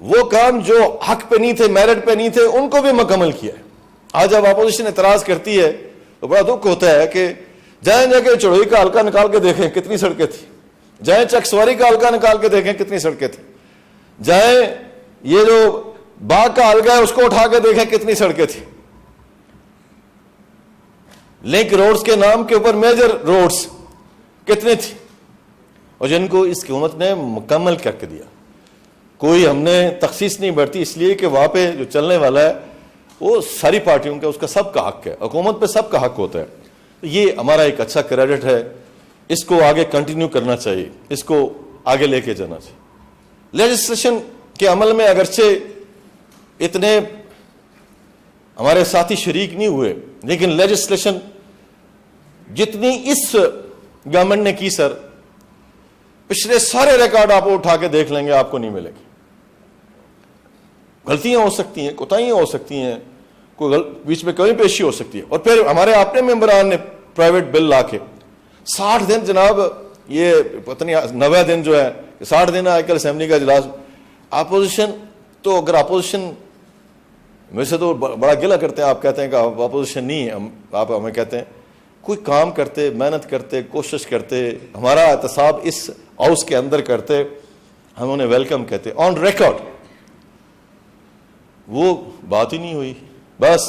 وہ کام جو حق پہ نہیں تھے, میرٹ پہ نہیں تھے, ان کو بھی مکمل کیا ہے. آج جب اپوزیشن اعتراض کرتی ہے تو بڑا دکھ ہوتا ہے کہ جائیں جا کے چڑوئی کا حلقہ نکال کے دیکھیں کتنی سڑکیں تھیں, جائیں چک سواری کا حلقہ نکال کے دیکھیں کتنی سڑکیں تھیں, جائیں یہ جو باغ کا حلقہ ہے اس کو اٹھا کے دیکھیں کتنی سڑکیں تھیں. لنک روڈز کے نام کے اوپر میجر روڈز کتنے تھے, اور جن کو اس حکومت نے مکمل کر کے دیا. کوئی ہم نے تخصیص نہیں برتی, اس لیے کہ وہاں پہ جو چلنے والا ہے وہ ساری پارٹیوں کا, اس کا سب کا حق ہے, حکومت پہ سب کا حق ہوتا ہے. یہ ہمارا ایک اچھا کریڈٹ ہے, اس کو آگے کنٹینیو کرنا چاہیے, اس کو آگے لے کے جانا چاہیے. لیجسلیشن کے عمل میں اگرچہ اتنے ہمارے ساتھی شریک نہیں ہوئے, لیکن لیجسلیشن جتنی اس گورنمنٹ نے کی سر, پچھلے سارے ریکارڈ آپ اٹھا کے دیکھ لیں گے, آپ کو نہیں ملے گی. غلطیاں ہو سکتی ہیں, کوتاہیاں ہو سکتی ہیں, کوئی بیچ میں کمی پیشی ہو سکتی ہے. اور پھر ہمارے اپنے ممبران نے پرائیویٹ بل لا کے 60 دن, جناب یہ پتہ نہیں 90 دن جو ہے, 60 دن آج کل اسمبلی کا اجلاس. اپوزیشن تو, اگر اپوزیشن میں سے تو بڑا گلہ کرتے ہیں, آپ کہتے ہیں کہ آپ اپوزیشن نہیں ہے, آپ ہمیں کہتے ہیں کوئی کام کرتے, محنت کرتے, کوشش کرتے, ہمارا احتساب اس ہاؤس کے اندر کرتے, ہم انہیں ویلکم کہتے. آن ریکارڈ وہ بات ہی نہیں ہوئی. بس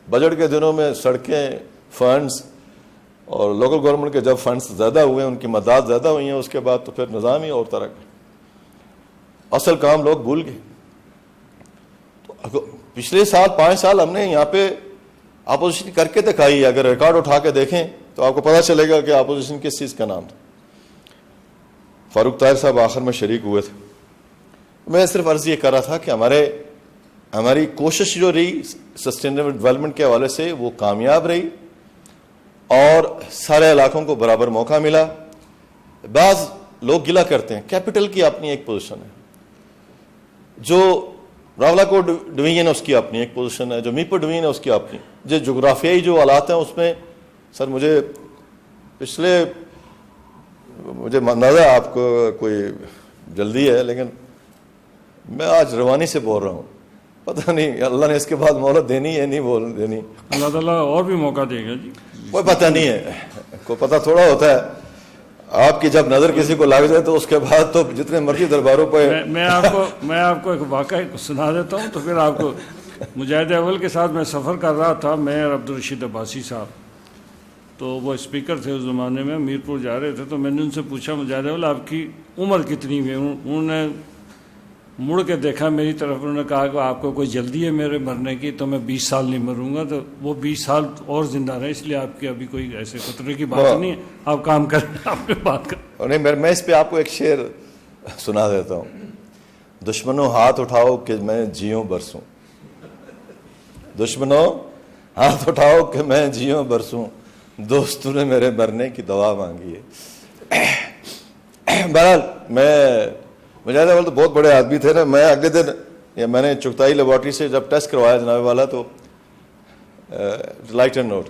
بجٹ کے دنوں میں سڑکیں, فنڈز, اور لوکل گورنمنٹ کے جب فنڈز زیادہ ہوئے, ان کی مداد زیادہ ہوئی ہیں, اس کے بعد تو پھر نظام ہی اور طرح کا. اصل کام لوگ بھول گئے. تو پچھلے سال 5 سال ہم نے یہاں پہ اپوزیشن کر کے دکھائی. اگر ریکارڈ اٹھا کے دیکھیں تو آپ کو پتہ چلے گا کہ اپوزیشن کس چیز کا نام تھا. فاروق طاہر صاحب آخر میں شریک ہوئے تھے. میں صرف عرض یہ کر رہا تھا کہ ہماری کوشش جو رہی سسٹینیبل ڈیولپمنٹ کے حوالے سے وہ کامیاب رہی, اور سارے علاقوں کو برابر موقع ملا. بعض لوگ گلہ کرتے ہیں, کیپٹل کی اپنی ایک پوزیشن ہے, جو راولہ کوٹ ڈویژن ہے اس کی اپنی ایک پوزیشن ہے, جو میپور ڈویژن ہے اس کی اپنی, جو جغرافیائی جو حالات ہیں اس میں سر مجھے اندازہ ہے آپ کو کوئی جلدی ہے, لیکن میں آج روانی سے بول رہا ہوں. پتہ نہیں اللہ نے اس کے بعد مہلت دینی ہے نہیں دینی, اللہ تعالیٰ اور بھی موقع دے گا جی, کوئی پتہ نہیں ہے, کوئی پتہ تھوڑا ہوتا ہے. آپ کی جب نظر کسی کو لگ جائے تو اس کے بعد تو جتنے مرضی درباروں پہ. میں آپ کو ایک واقعہ سنا دیتا ہوں, تو پھر آپ کو. مجاہد اول کے ساتھ میں سفر کر رہا تھا, میں اور عبدالرشید عباسی صاحب, تو وہ اسپیکر تھے اس زمانے میں, میرپور جا رہے تھے. تو میں نے ان سے پوچھا, مجاہد اول آپ کی عمر کتنی ہے؟ انہوں نے مڑ کے دیکھا میری طرف, انہوں نے کہا کہ آپ کو کوئی جلدی ہے میرے مرنے کی؟ تو میں 20 سال نہیں مروں گا. تو وہ 20 سال اور زندہ رہے, اس لیے آپ کی ابھی کوئی ایسے خطرے کی بات نہیں ہے, آپ کام کریں, آپ پہ بات کریں. نہیں, میں اس پہ آپ کو ایک شعر سنا دیتا ہوں. دشمنوں ہاتھ اٹھاؤ کہ میں جیوں برسوں, دشمنوں ہاتھ اٹھاؤ کہ میں جیوں برسوں, دوستوں نے میرے مرنے کی دعا مانگی ہے. بہرحال مجاہد اول تو بہت بڑے آدمی تھے نا. میں اگلے دن میں نے چغتائی لیبارٹری سے جب ٹیسٹ کروایا جناب والا, تو لائٹ اینڈ نوٹ,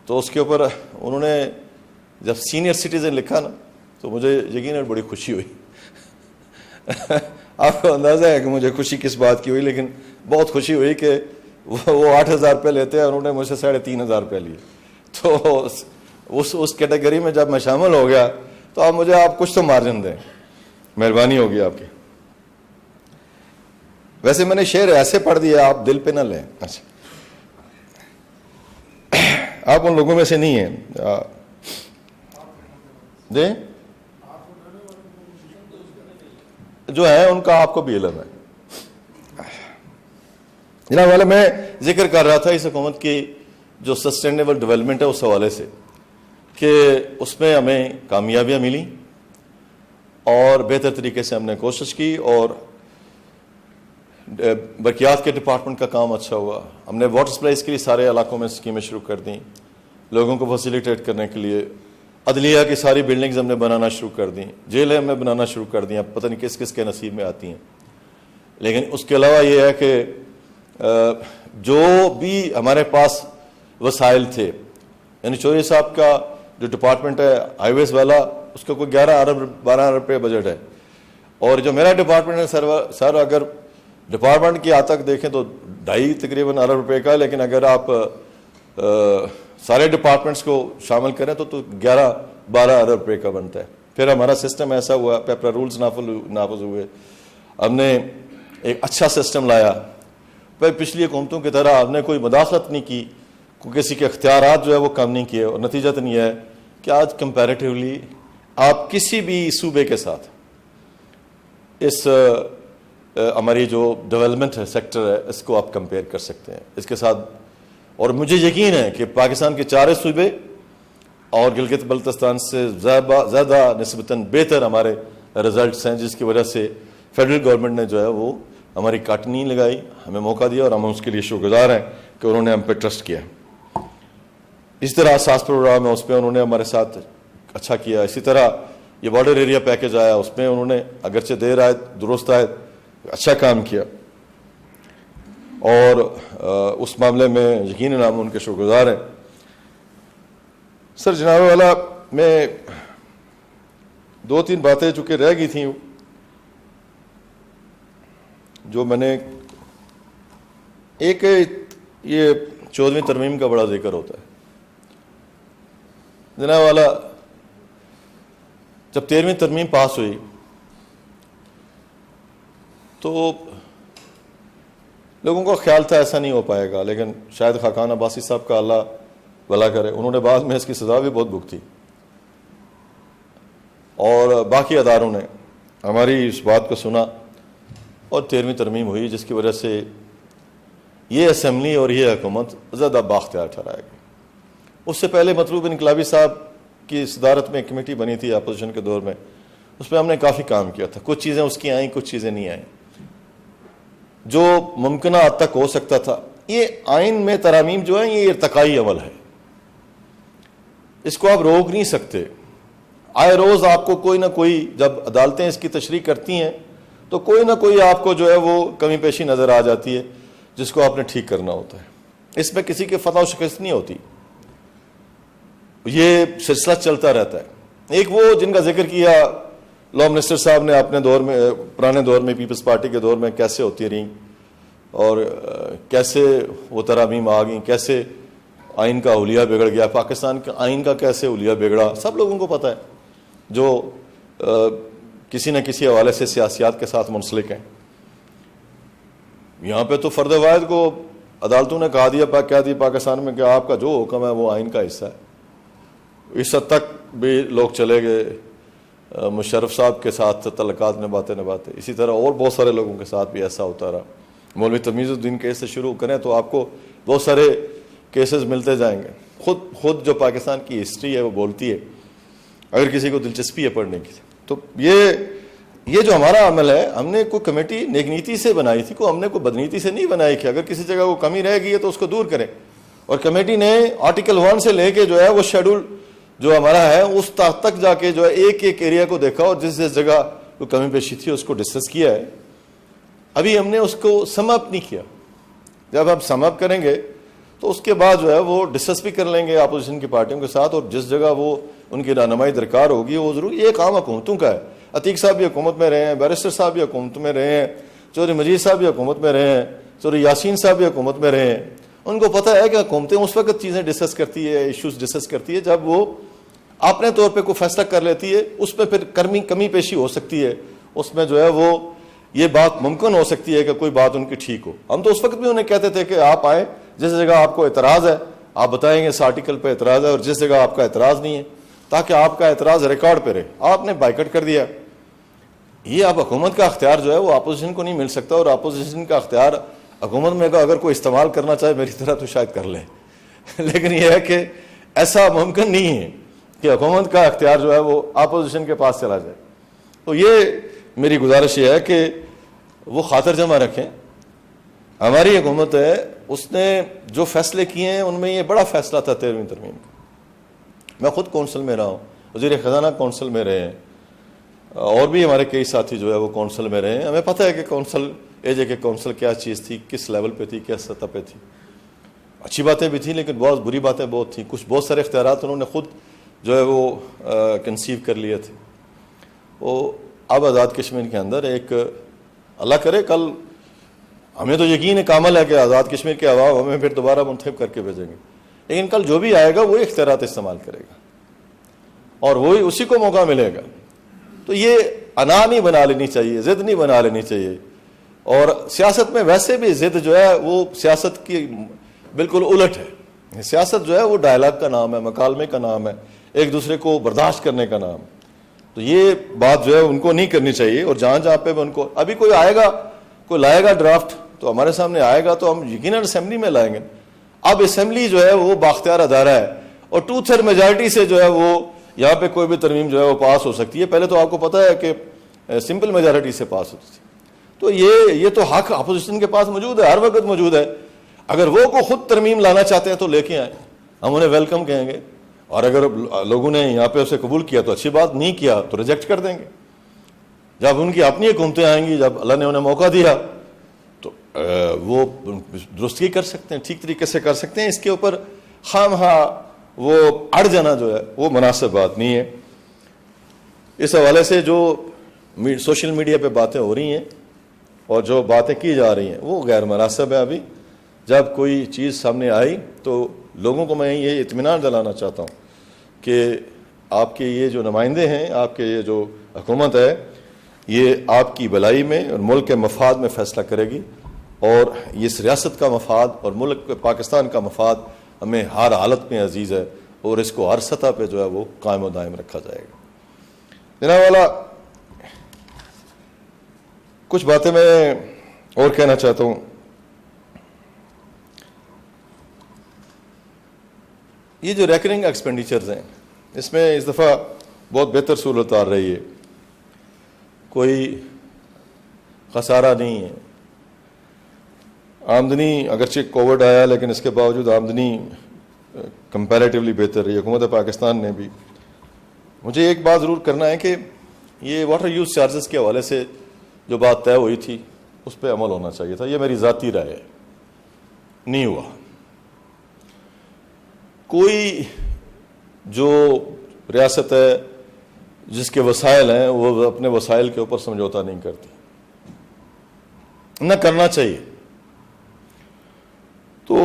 تو اس کے اوپر انہوں نے جب سینئر سٹیزن لکھا نا, تو مجھے یقیناً بڑی خوشی ہوئی. آپ کو اندازہ ہے کہ مجھے خوشی کس بات کی ہوئی, لیکن بہت خوشی ہوئی کہ وہ 8,000 روپے لیتے ہیں, انہوں نے مجھ سے 3,500 روپے لیے. تو اس کیٹیگری میں جب میں شامل ہو گیا تو آپ کچھ تو مارجن دیں, مہربانی ہوگی آپ کی. ویسے میں نے شعر ایسے پڑھ دیا, آپ دل پہ نہ لیں. اچھا, آپ ان لوگوں میں سے نہیں ہیں دیں جو ہیں, ان کا آپ کو بھی علم ہے. جناب والا, میں ذکر کر رہا تھا اس حکومت کی جو سسٹینیبل ڈیولپمنٹ ہے اس حوالے سے, کہ اس میں ہمیں کامیابیاں ملی اور بہتر طریقے سے ہم نے کوشش کی, اور برقیات کے ڈپارٹمنٹ کا کام اچھا ہوا. ہم نے واٹر سپلائز کے لیے سارے علاقوں میں اسکیمیں شروع کر دیں, لوگوں کو فیسیلیٹیٹ کرنے کے لیے. عدلیہ کی ساری بلڈنگز ہم نے بنانا شروع کر دیں, جیلیں ہم نے بنانا شروع کر دیں. اب پتہ نہیں کس کس کے نصیب میں آتی ہیں. لیکن اس کے علاوہ یہ ہے کہ جو بھی ہمارے پاس وسائل تھے, یعنی چوہدری صاحب کا جو ڈپارٹمنٹ ہے ہائی ویز والا, اس کا کوئی 11 ارب 12 ارب روپے بجٹ ہے. اور جو میرا ڈپارٹمنٹ ہے سر اگر ڈپارٹمنٹ کی آج تک دیکھیں تو 2.5 تقریباً ارب روپے کا, لیکن اگر آپ سارے ڈپارٹمنٹس کو شامل کریں تو 11-12 ارب روپے کا بنتا ہے. پھر ہمارا سسٹم ایسا ہوا, پیپر رولز نافذ ہوئے, ہم نے ایک اچھا سسٹم لایا. پھر پچھلی حکومتوں کی طرح ہم نے کوئی مداخلت نہیں کی, کسی کے اختیارات جو ہے وہ کم نہیں کیے, اور نتیجہ تو نہیں ہے کہ آج کمپیریٹیولی آپ کسی بھی صوبے کے ساتھ اس ہماری جو ڈیولپمنٹ ہے سیکٹر ہے اس کو آپ کمپیئر کر سکتے ہیں اس کے ساتھ. اور مجھے یقین ہے کہ پاکستان کے 4 صوبے اور گلگت بلتستان سے زیادہ نسبتاً بہتر ہمارے رزلٹس ہیں, جس کی وجہ سے فیڈرل گورنمنٹ نے جو ہے وہ ہماری کاٹ نہیں لگائی, ہمیں موقع دیا, اور ہم اس کے لیے شکر گزار ہیں کہ انہوں نے ہم پہ ٹرسٹ کیا. اس طرح ساس پروگرام ہے, اس پہ انہوں نے ہمارے ساتھ اچھا کیا. اسی طرح یہ بارڈر ایریا پیکیج آیا, اس میں انہوں نے اگرچہ دیر آئے درست آئے اچھا کام کیا, اور اس معاملے میں یقیناً ہم ان کے شکر گزار ہیں. سر جناب والا, میں 2-3 باتیں چونکہ رہ گئی تھیں جو میں نے, ایک یہ 14ویں ترمیم کا بڑا ذکر ہوتا ہے جناب والا. جب 13ویں ترمیم پاس ہوئی تو لوگوں کا خیال تھا ایسا نہیں ہو پائے گا, لیکن شاید خاقان عباسی صاحب کا اللہ بھلا کرے, انہوں نے بعد میں اس کی سزا بھی بہت بھگتی, اور باقی اداروں نے ہماری اس بات کو سنا اور 13ویں ترمیم ہوئی, جس کی وجہ سے یہ اسمبلی اور یہ حکومت زیادہ بااختیار ٹھہرایا گیا. اس سے پہلے مطلوب انقلابی صاحب کی صدارت میں ایک کمیٹی بنی تھی اپوزیشن کے دور میں, اس میں ہم نے کافی کام کیا تھا. کچھ چیزیں اس کی آئیں, کچھ چیزیں نہیں آئیں, جو ممکنہ حد تک ہو سکتا تھا. یہ آئین میں ترامیم جو ہیں یہ ارتقائی عمل ہے, اس کو آپ روک نہیں سکتے. آئے روز آپ کو کوئی نہ کوئی, جب عدالتیں اس کی تشریح کرتی ہیں تو کوئی نہ کوئی آپ کو جو ہے وہ کمی پیشی نظر آ جاتی ہے, جس کو آپ نے ٹھیک کرنا ہوتا ہے. اس میں کسی کے فتح و شکست نہیں ہوتی, یہ سلسلہ چلتا رہتا ہے. ایک وہ جن کا ذکر کیا لا منسٹر صاحب نے اپنے دور میں, پرانے دور میں پیپلز پارٹی کے دور میں کیسے ہوتی رہیں اور کیسے وہ ترامیم آ گئیں, کیسے آئین کا حلیہ بگڑ گیا, پاکستان کے آئین کا کیسے حلیہ بگڑا, سب لوگوں کو پتہ ہے جو کسی نہ کسی حوالے سے سیاسیات کے ساتھ منسلک ہیں. یہاں پہ تو فرد واحد کو عدالتوں نے کہہ دیا پاکستان میں کہ آپ کا جو حکم ہے وہ آئین کا حصہ ہے. اس حد تک بھی لوگ چلے گئے, مشرف صاحب کے ساتھ تعلقات نبھاتے. اسی طرح اور بہت سارے لوگوں کے ساتھ بھی ایسا ہوتا رہا. مولوی تمیز الدین کیس سے شروع کریں تو آپ کو بہت سارے کیسز ملتے جائیں گے. خود جو پاکستان کی ہسٹری ہے وہ بولتی ہے, اگر کسی کو دلچسپی ہے پڑھنے کی. تو یہ جو ہمارا عمل ہے, ہم نے کوئی کمیٹی نیک نیتی سے بنائی تھی, ہم نے کوئی بدنیتی سے نہیں بنائی کہ اگر کسی جگہ وہ کمی رہ گئی ہے تو اس کو دور کریں. اور کمیٹی نے آرٹیکل 1 سے لے کے جو ہے وہ شیڈول جو ہمارا ہے اس تک جا کے جو ہے ایک ایک ایریا کو دیکھا, اور جس جس جگہ وہ کمی پیشی تھی اس کو ڈسکس کیا ہے. ابھی ہم نے اس کو سم اپ نہیں کیا. جب ہم سم اپ کریں گے تو اس کے بعد جو ہے وہ ڈسکس بھی کر لیں گے اپوزیشن کی پارٹیوں کے ساتھ, اور جس جگہ وہ ان کی رہنمائی درکار ہوگی وہ ضرور. یہ کام حکومتوں کا ہے. عتیق صاحب بھی حکومت میں رہے ہیں, بیرسٹر صاحب بھی حکومت میں رہے ہیں, چودھری مجید صاحب بھی حکومت میں رہے ہیں, چودھری یاسین صاحب بھی حکومت میں رہے ہیں. ان کو پتہ ہے کہ حکومتیں اس وقت چیزیں ڈسکس کرتی ہے, ایشوز ڈسکس کرتی ہے جب وہ اپنے طور پہ کوئی فیصلہ کر لیتی ہے. اس میں پھر کمی پیشی ہو سکتی ہے, اس میں جو ہے وہ یہ بات ممکن ہو سکتی ہے کہ کوئی بات ان کی ٹھیک ہو. ہم تو اس وقت بھی انہیں کہتے تھے کہ آپ آئیں, جس جگہ آپ کو اعتراض ہے آپ بتائیں گے اس آرٹیکل پہ اعتراض ہے, اور جس جگہ آپ کا اعتراض نہیں ہے تاکہ آپ کا اعتراض ریکارڈ پہ رہے. آپ نے بائیکٹ کر دیا. یہ اب حکومت کا اختیار جو ہے وہ اپوزیشن کو نہیں مل سکتا, اور اپوزیشن کا اختیار حکومت میں اگر کوئی استعمال کرنا چاہے میری طرح تو شاید کر لے, لیکن یہ ہے کہ ایسا ممکن نہیں ہے کہ حکومت کا اختیار جو ہے وہ اپوزیشن کے پاس چلا جائے. تو یہ میری گزارش یہ ہے کہ وہ خاطر جمع رکھیں ہماری حکومت ہے، اس نے جو فیصلے کیے ہیں ان میں یہ بڑا فیصلہ تھا 13ویں ترمیم کا. میں خود کونسل میں رہا ہوں، وزیر خزانہ کونسل میں رہے ہیں، اور بھی ہمارے کئی ساتھی جو ہے وہ کونسل میں رہے ہیں. ہمیں پتہ ہے کہ کونسل ایجے کے کونسل کیا چیز تھی، کس لیول پہ تھی، کس سطح پہ تھی. اچھی باتیں بھی تھیں لیکن بہت بری باتیں بہت تھیں. کچھ بہت سارے اختیارات انہوں نے خود جو ہے وہ کنسیو کر لیے تھے. وہ اب آزاد کشمیر کے اندر ایک، اللہ کرے کل، ہمیں تو یقین کامل ہے کہ آزاد کشمیر کے عوام ہمیں پھر دوبارہ منتخب کر کے بھیجیں گے، لیکن کل جو بھی آئے گا وہی اختیارات استعمال کرے گا اور وہی اسی کو موقع ملے گا. تو یہ انا نہیں بنا لینی چاہیے، ضد نہیں بنا لینی چاہیے. اور سیاست میں ویسے بھی ضد جو ہے وہ سیاست کی بالکل الٹ ہے. سیاست جو ہے وہ ڈائلاگ کا نام ہے، مکالمے کا نام ہے، ایک دوسرے کو برداشت کرنے کا نام. تو یہ بات جو ہے ان کو نہیں کرنی چاہیے. اور جہاں جہاں پہ ان کو ابھی کوئی آئے گا، کوئی لائے گا ڈرافٹ تو ہمارے سامنے آئے گا تو ہم یقیناً اسمبلی میں لائیں گے. اب اسمبلی جو ہے وہ باختیار ادارہ ہے اور 2/3 میجارٹی سے جو ہے وہ یہاں پہ کوئی بھی ترمیم جو ہے وہ پاس ہو سکتی ہے. پہلے تو آپ کو پتہ ہے کہ سمپل میجارٹی سے پاس ہوتی تھی. تو یہ تو حق اپوزیشن کے پاس موجود ہے، ہر وقت موجود ہے. اگر وہ کو خود ترمیم لانا چاہتے ہیں تو لے کے آئیں، ہم انہیں ویلکم کہیں گے. اور اگر لوگوں نے یہاں پہ اسے قبول کیا تو اچھی بات، نہیں کیا تو ریجیکٹ کر دیں گے. جب ان کی اپنی حکومتیں آئیں گی، جب اللہ نے انہیں موقع دیا تو وہ درستگی کر سکتے ہیں، ٹھیک طریقے سے کر سکتے ہیں. اس کے اوپر خام وہ اڑ جانا جو ہے وہ مناسب بات نہیں ہے. اس حوالے سے جو سوشل میڈیا پہ باتیں ہو رہی ہیں اور جو باتیں کی جا رہی ہیں وہ غیر مناسب ہے. ابھی جب کوئی چیز سامنے آئی تو لوگوں کو میں یہ اطمینان دلانا چاہتا ہوں کہ آپ کے یہ جو نمائندے ہیں، آپ کے یہ جو حکومت ہے، یہ آپ کی بھلائی میں اور ملک کے مفاد میں فیصلہ کرے گی. اور اس ریاست کا مفاد اور ملک پاکستان کا مفاد ہمیں ہر حالت میں عزیز ہے اور اس کو ہر سطح پہ جو ہے وہ قائم و دائم رکھا جائے گا. جناب والا، کچھ باتیں میں اور کہنا چاہتا ہوں. یہ جو ریکرنگ ایکسپینڈیچرز ہیں، اس میں اس دفعہ بہت بہتر سہولت آ رہی ہے. کوئی خسارہ نہیں ہے. آمدنی اگرچہ کووڈ آیا لیکن اس کے باوجود آمدنی کمپیریٹیولی بہتر رہی. حکومت پاکستان نے بھی. مجھے ایک بات ضرور کرنا ہے کہ یہ واٹر یوز چارجز کے حوالے سے جو بات طے ہوئی تھی اس پہ عمل ہونا چاہیے تھا. یہ میری ذاتی رائے ہے، نہیں ہوا. کوئی جو ریاست ہے جس کے وسائل ہیں وہ اپنے وسائل کے اوپر سمجھوتا نہیں کرتی، نہ کرنا چاہیے. تو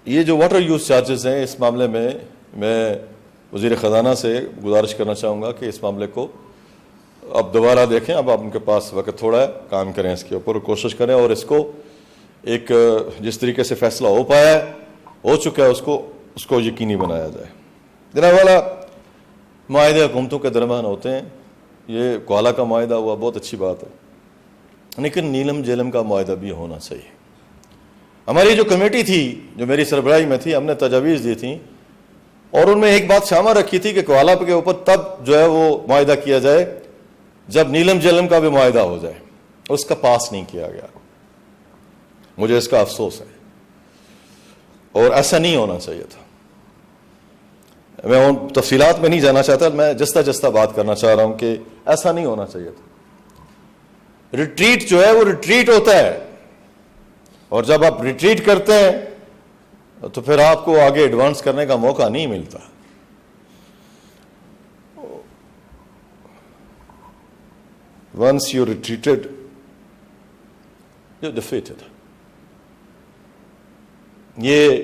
یہ جو واٹر یوز چارجز ہیں، اس معاملے میں وزیر خزانہ سے گزارش کرنا چاہوں گا کہ اس معاملے کو اب دوبارہ دیکھیں. اب آپ ان کے پاس وقت تھوڑا ہے، کام کریں اس کے اوپر، کوشش کریں اور اس کو ایک جس طریقے سے فیصلہ ہو پایا ہے، ہو چکا ہے، اس کو یقینی بنایا جائے. جناب والا، معاہدے حکومتوں کے درمیان ہوتے ہیں. یہ کوالہ کا معاہدہ ہوا، بہت اچھی بات ہے، لیکن نیلم جیلم کا معاہدہ بھی ہونا چاہیے. ہماری جو کمیٹی تھی جو میری سربراہی میں تھی، ہم نے تجاویز دی تھیں اور ان میں ایک بات شامل رکھی تھی کہ کوالہ کے اوپر تب جو ہے وہ معاہدہ کیا جائے جب نیلم جیلم کا بھی معاہدہ ہو جائے. اس کا پاس نہیں کیا گیا. مجھے اس کا افسوس ہے اور ایسا نہیں ہونا چاہیے تھا. میں ان تفصیلات میں نہیں جانا چاہتا، میں جستا بات کرنا چاہ رہا ہوں کہ ایسا نہیں ہونا چاہیے تھا. ریٹریٹ جو ہے وہ ریٹریٹ ہوتا ہے اور جب آپ ریٹریٹ کرتے ہیں تو پھر آپ کو آگے ایڈوانس کرنے کا موقع نہیں ملتا. Once you retreated, you're defeated. یہ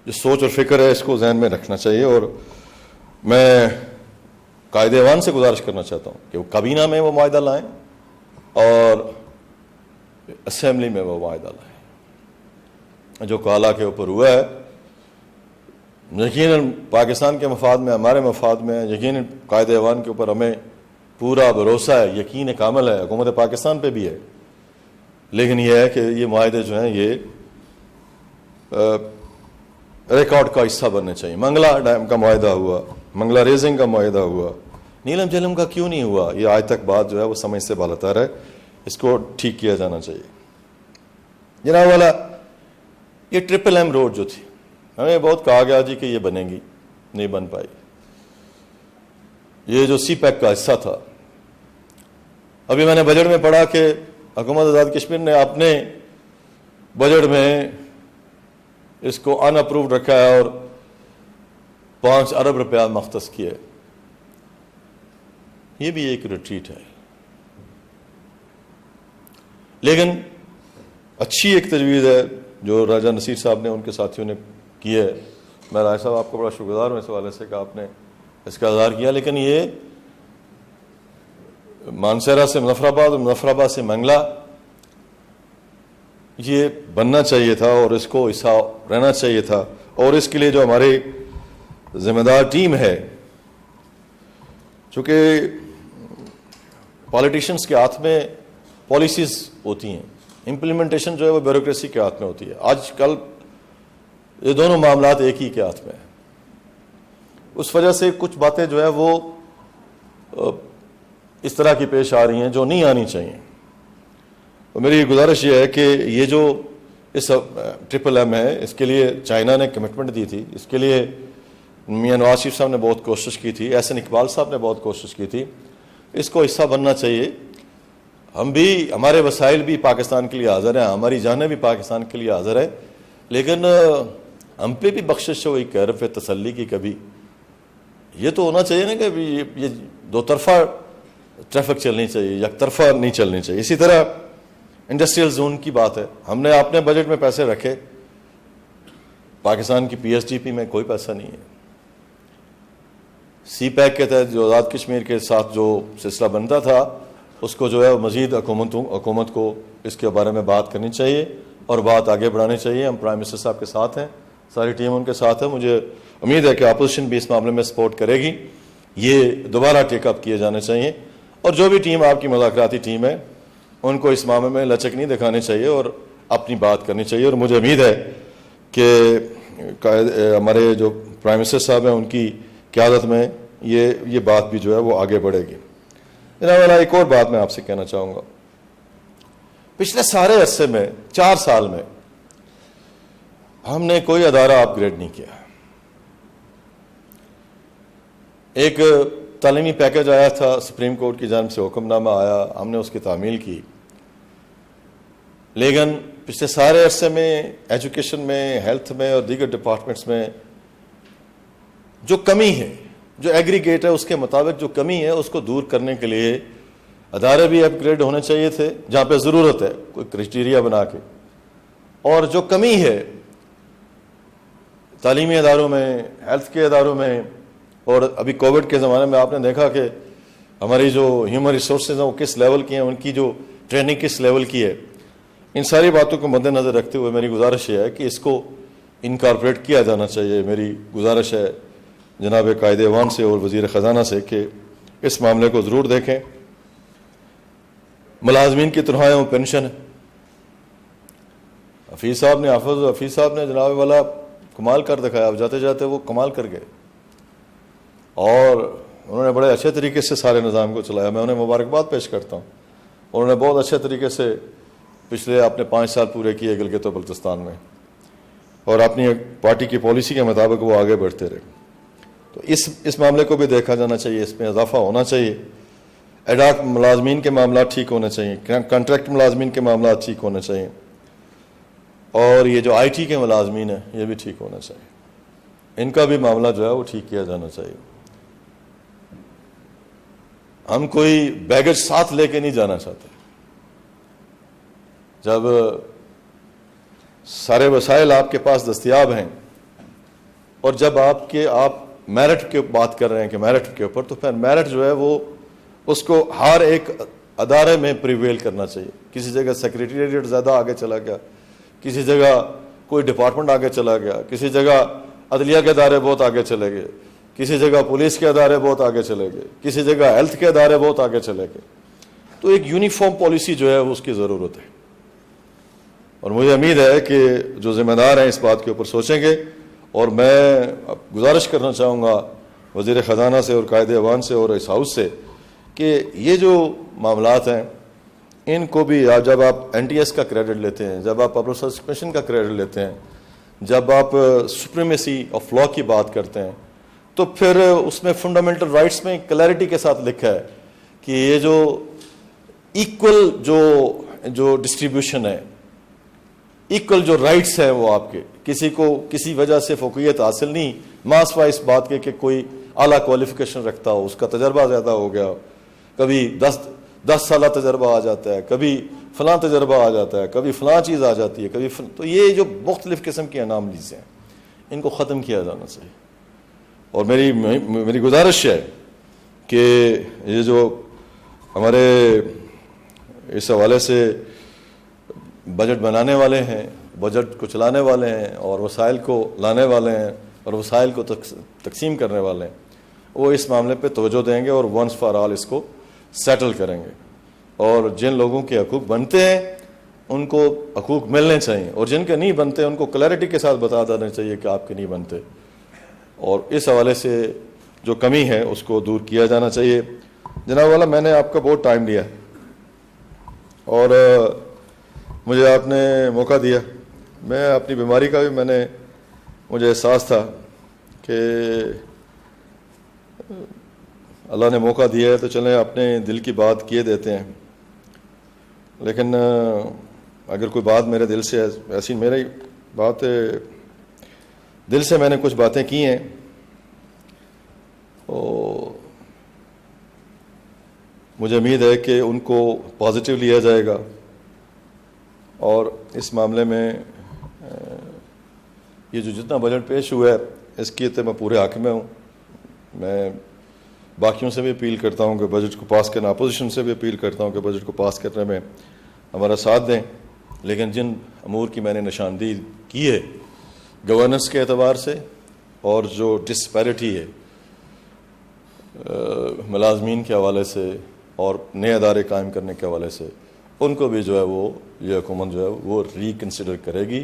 جو سوچ اور فکر ہے اس کو ذہن میں رکھنا چاہیے. اور میں قائد ایوان سے گزارش کرنا چاہتا ہوں کہ وہ کابینہ میں وہ معاہدہ لائیں اور اسمبلی میں وہ معاہدہ لائیں. جو کوالہ کے اوپر ہوا ہے یقیناً پاکستان کے مفاد میں، ہمارے مفاد میں، یقیناً قائد ایوان کے اوپر ہمیں پورا بھروسہ ہے، یقین کامل ہے، حکومت پاکستان پہ بھی ہے. لیکن یہ ہے کہ یہ معاہدے جو ہیں یہ ریکارڈ کا حصہ بننے چاہیے. منگلا ڈیم کا معاہدہ ہوا، منگلا ریزنگ کا معاہدہ ہوا، نیلم جیلم کا کیوں نہیں ہوا؟ یہ آج تک بات جو ہے وہ سمجھ سے بالاتر ہے. اس کو ٹھیک کیا جانا چاہیے. جناب والا یہ ٹرپل ایم روڈ جو تھی ہمیں بہت کہا گیا جی کہ یہ بنے گی، نہیں بن پائی. یہ جو سی پیک کا حصہ تھا، ابھی میں نے بجٹ میں پڑھا کہ حکومت آزاد کشمیر نے اپنے بجٹ میں اس کو ان اپرووڈ رکھا ہے اور 5 ارب روپیہ مختص کیے. یہ بھی ایک ریٹریٹ ہے، لیکن اچھی ایک تجویز ہے جو راجہ نصیر صاحب نے ان کے ساتھیوں نے کی ہے. میں راجہ صاحب آپ کو بڑا شکر گزار ہوں اس حوالے سے کہ آپ نے اس کا اظہار کیا. لیکن یہ مانسہرہ سے مظفر آباد اور مظفر آباد سے منگلا یہ بننا چاہیے تھا اور اس کو حصہ رہنا چاہیے تھا. اور اس کے لیے جو ہماری ذمہ دار ٹیم ہے، چونکہ پالیٹیشنز کے ہاتھ میں پالیسیز ہوتی ہیں، امپلیمنٹیشن جو ہے وہ بیوروکریسی کے ہاتھ میں ہوتی ہے. آج کل یہ دونوں معاملات ایک ہی کے ہاتھ میں ہیں. اس وجہ سے کچھ باتیں جو ہے وہ اس طرح کی پیش آ رہی ہیں جو نہیں آنی چاہیے. تو میری گزارش یہ ہے کہ یہ جو اس ٹرپل ایم ہے اس کے لیے چائنا نے کمٹمنٹ دی تھی، اس کے لیے میاں نواز شریف صاحب نے بہت کوشش کی تھی، احسن اقبال صاحب نے بہت کوشش کی تھی. اس کو حصہ بننا چاہیے. ہم بھی، ہمارے وسائل بھی پاکستان کے لیے حاضر ہیں، ہماری جانیں بھی پاکستان کے لیے حاضر ہے، لیکن ہم پہ بھی بخشش ہوئی کیرف تسلی کی. کبھی یہ تو ہونا چاہیے نا کہ یہ دو طرفہ ٹریفک چلنی چاہیے، یک طرفہ نہیں چلنی چاہیے. اسی طرح انڈسٹریل زون کی بات ہے، ہم نے اپنے بجٹ میں پیسے رکھے، پاکستان کی پی ایس ڈی پی میں کوئی پیسہ نہیں ہے. سی پیک کے تحت جو آزاد کشمیر کے ساتھ جو سلسلہ بنتا تھا اس کو جو ہے مزید حکومت کو اس کے بارے میں بات کرنی چاہیے اور بات آگے بڑھانی چاہیے. ہم پرائم منسٹر صاحب کے ساتھ ہیں، ساری ٹیم ان کے ساتھ ہے. مجھے امید ہے کہ اپوزیشن بھی اس معاملے میں سپورٹ کرے گی. یہ دوبارہ ٹیک اپ کیے جانے چاہیے اور جو بھی ٹیم آپ کی مذاکراتی ٹیم ہے ان کو اس معاملے میں لچک نہیں دکھانی چاہیے اور اپنی بات کرنی چاہیے. اور مجھے امید ہے کہ ہمارے جو پرائم منسٹر صاحب ہیں ان کی قیادت میں یہ بات بھی جو ہے وہ آگے بڑھے گی. جناب والا ایک اور بات میں آپ سے کہنا چاہوں گا. پچھلے سارے عرصے میں 4 سال میں ہم نے کوئی ادارہ اپ گریڈ نہیں کیا. ایک تعلیمی پیکج آیا تھا، سپریم کورٹ کی جانب سے حکم نامہ آیا، ہم نے اس کی تعمیل کی. لیکن پچھلے سارے عرصے میں ایجوکیشن میں، ہیلتھ میں اور دیگر ڈپارٹمنٹس میں جو کمی ہے، جو ایگریگیٹ ہے اس کے مطابق جو کمی ہے اس کو دور کرنے کے لیے ادارے بھی اپ گریڈ ہونے چاہیے تھے جہاں پہ ضرورت ہے، کوئی کرائٹیریا بنا کے. اور جو کمی ہے تعلیمی اداروں میں، ہیلتھ کے اداروں میں، اور ابھی کووڈ کے زمانے میں آپ نے دیکھا کہ ہماری جو ہیومن ریسورسز ہیں وہ کس لیول کی ہیں، ان کی جو ٹریننگ کس لیول کی ہے. ان ساری باتوں کو مد نظر رکھتے ہوئے میری گزارش یہ ہے کہ اس کو انکارپوریٹ کیا جانا چاہیے. میری گزارش ہے جناب قائد ایوان سے اور وزیر خزانہ سے کہ اس معاملے کو ضرور دیکھیں. ملازمین کی تنخواہیں و پینشن، حفیظ صاحب نے جناب والا کمال کر دکھایا. اب جاتے جاتے وہ کمال کر گئے اور انہوں نے بڑے اچھے طریقے سے سارے نظام کو چلایا. میں انہیں مبارکباد پیش کرتا ہوں. انہوں نے بہت اچھے طریقے سے پچھلے اپنے 5 سال پورے کیے گلگت و بلتستان میں اور اپنی پارٹی کی پالیسی کے مطابق وہ آگے بڑھتے رہے. تو اس معاملے کو بھی دیکھا جانا چاہیے، اس میں اضافہ ہونا چاہیے. ایڈاک ملازمین کے معاملات ٹھیک ہونے چاہیے، کانٹریکٹ ملازمین کے معاملات ٹھیک ہونے چاہیے اور یہ جو آئی ٹی کے ملازمین ہیں یہ بھی ٹھیک ہونا چاہیے. ان کا بھی معاملہ جو ہے وہ ٹھیک کیا جانا چاہیے. ہم کوئی بیگج ساتھ لے کے نہیں جانا چاہتے. جب سارے وسائل آپ کے پاس دستیاب ہیں اور جب آپ میرٹ کی بات کر رہے ہیں کہ میرٹ کے اوپر، تو پھر میرٹ جو ہے وہ اس کو ہر ایک ادارے میں پریویل کرنا چاہیے. کسی جگہ سیکریٹریٹ زیادہ آگے چلا گیا، کسی جگہ کوئی ڈپارٹمنٹ آگے چلا گیا، کسی جگہ عدلیہ کے ادارے بہت آگے چلے گئے، کسی جگہ پولیس کے ادارے بہت آگے چلے گئے، کسی جگہ ہیلتھ کے ادارے بہت آگے چلے گئے. تو ایک یونیفارم پالیسی جو ہے وہ اس کی ضرورت ہے اور مجھے امید ہے کہ جو ذمہ دار ہیں اس بات کے اوپر سوچیں گے. اور میں گزارش کرنا چاہوں گا وزیر خزانہ سے اور قائد ایوان سے اور اس ہاؤس سے کہ یہ جو معاملات ہیں ان کو بھی جب آپ این ٹی ایس کا کریڈٹ لیتے ہیں، جب آپ پبلک سروس کمیشن کا کریڈٹ لیتے ہیں، جب آپ سپریمیسی آف لا کی بات کرتے ہیں، تو پھر اس میں فنڈامنٹل رائٹس میں کلیئرٹی کے ساتھ لکھا ہے کہ یہ جو ایکول جو ڈسٹریبیوشن ہے، ایکول جو رائٹس ہیں وہ آپ کے، کسی کو کسی وجہ سے فوقیت حاصل نہیں، ماسوا اس بات کے کہ کوئی اعلیٰ کوالیفیکیشن رکھتا ہو، اس کا تجربہ زیادہ ہو گیا، کبھی 10 سالہ تجربہ آ جاتا ہے، کبھی فلاں تجربہ آ جاتا ہے، کبھی فلاں چیز آ جاتی ہے، کبھی تو یہ جو مختلف قسم کی اناملیز ہیں ان کو ختم کیا جانا چاہیے. اور میری گزارش ہے کہ یہ جو ہمارے اس حوالے سے بجٹ بنانے والے ہیں، بجٹ کو چلانے والے ہیں اور وسائل کو لانے والے ہیں اور وسائل کو تقسیم کرنے والے ہیں، وہ اس معاملے پہ توجہ دیں گے اور ونس فار آل اس کو سیٹل کریں گے. اور جن لوگوں کے حقوق بنتے ہیں ان کو حقوق ملنے چاہیے، اور جن کے نہیں بنتے ان کو کلیئرٹی کے ساتھ بتا دینا چاہیے کہ آپ کے نہیں بنتے. اور اس حوالے سے جو کمی ہے اس کو دور کیا جانا چاہیے. جناب والا، میں نے آپ کا بہت ٹائم لیا اور مجھے آپ نے موقع دیا. میں اپنی بیماری کا بھی مجھے احساس تھا کہ اللہ نے موقع دیا ہے تو چلیں اپنے دل کی بات کیے دیتے ہیں. لیکن اگر کوئی بات میرے دل سے ایسی میری بات دل سے میں نے کچھ باتیں کی ہیں تو مجھے امید ہے کہ ان کو پازیٹیو لیا جائے گا. اور اس معاملے میں یہ جو جتنا بجٹ پیش ہوا ہے اس کی تو میں پورے حق میں ہوں. میں باقیوں سے بھی اپیل کرتا ہوں کہ بجٹ کو پاس کرنا، اپوزیشن سے بھی اپیل کرتا ہوں کہ بجٹ کو پاس کرنے میں ہمارا ساتھ دیں. لیکن جن امور کی میں نے نشاندہی کی ہے گورننس کے اعتبار سے اور جو ڈسپیرٹی ہے ملازمین کے حوالے سے اور نئے ادارے قائم کرنے کے حوالے سے، ان کو بھی جو ہے وہ یہ حکومت جو ہے وہ ریکنسیڈر کرے گی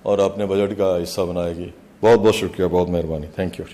اور اپنے بجٹ کا حصہ بنائے گی. بہت بہت شکریہ، بہت مہربانی. Thank you.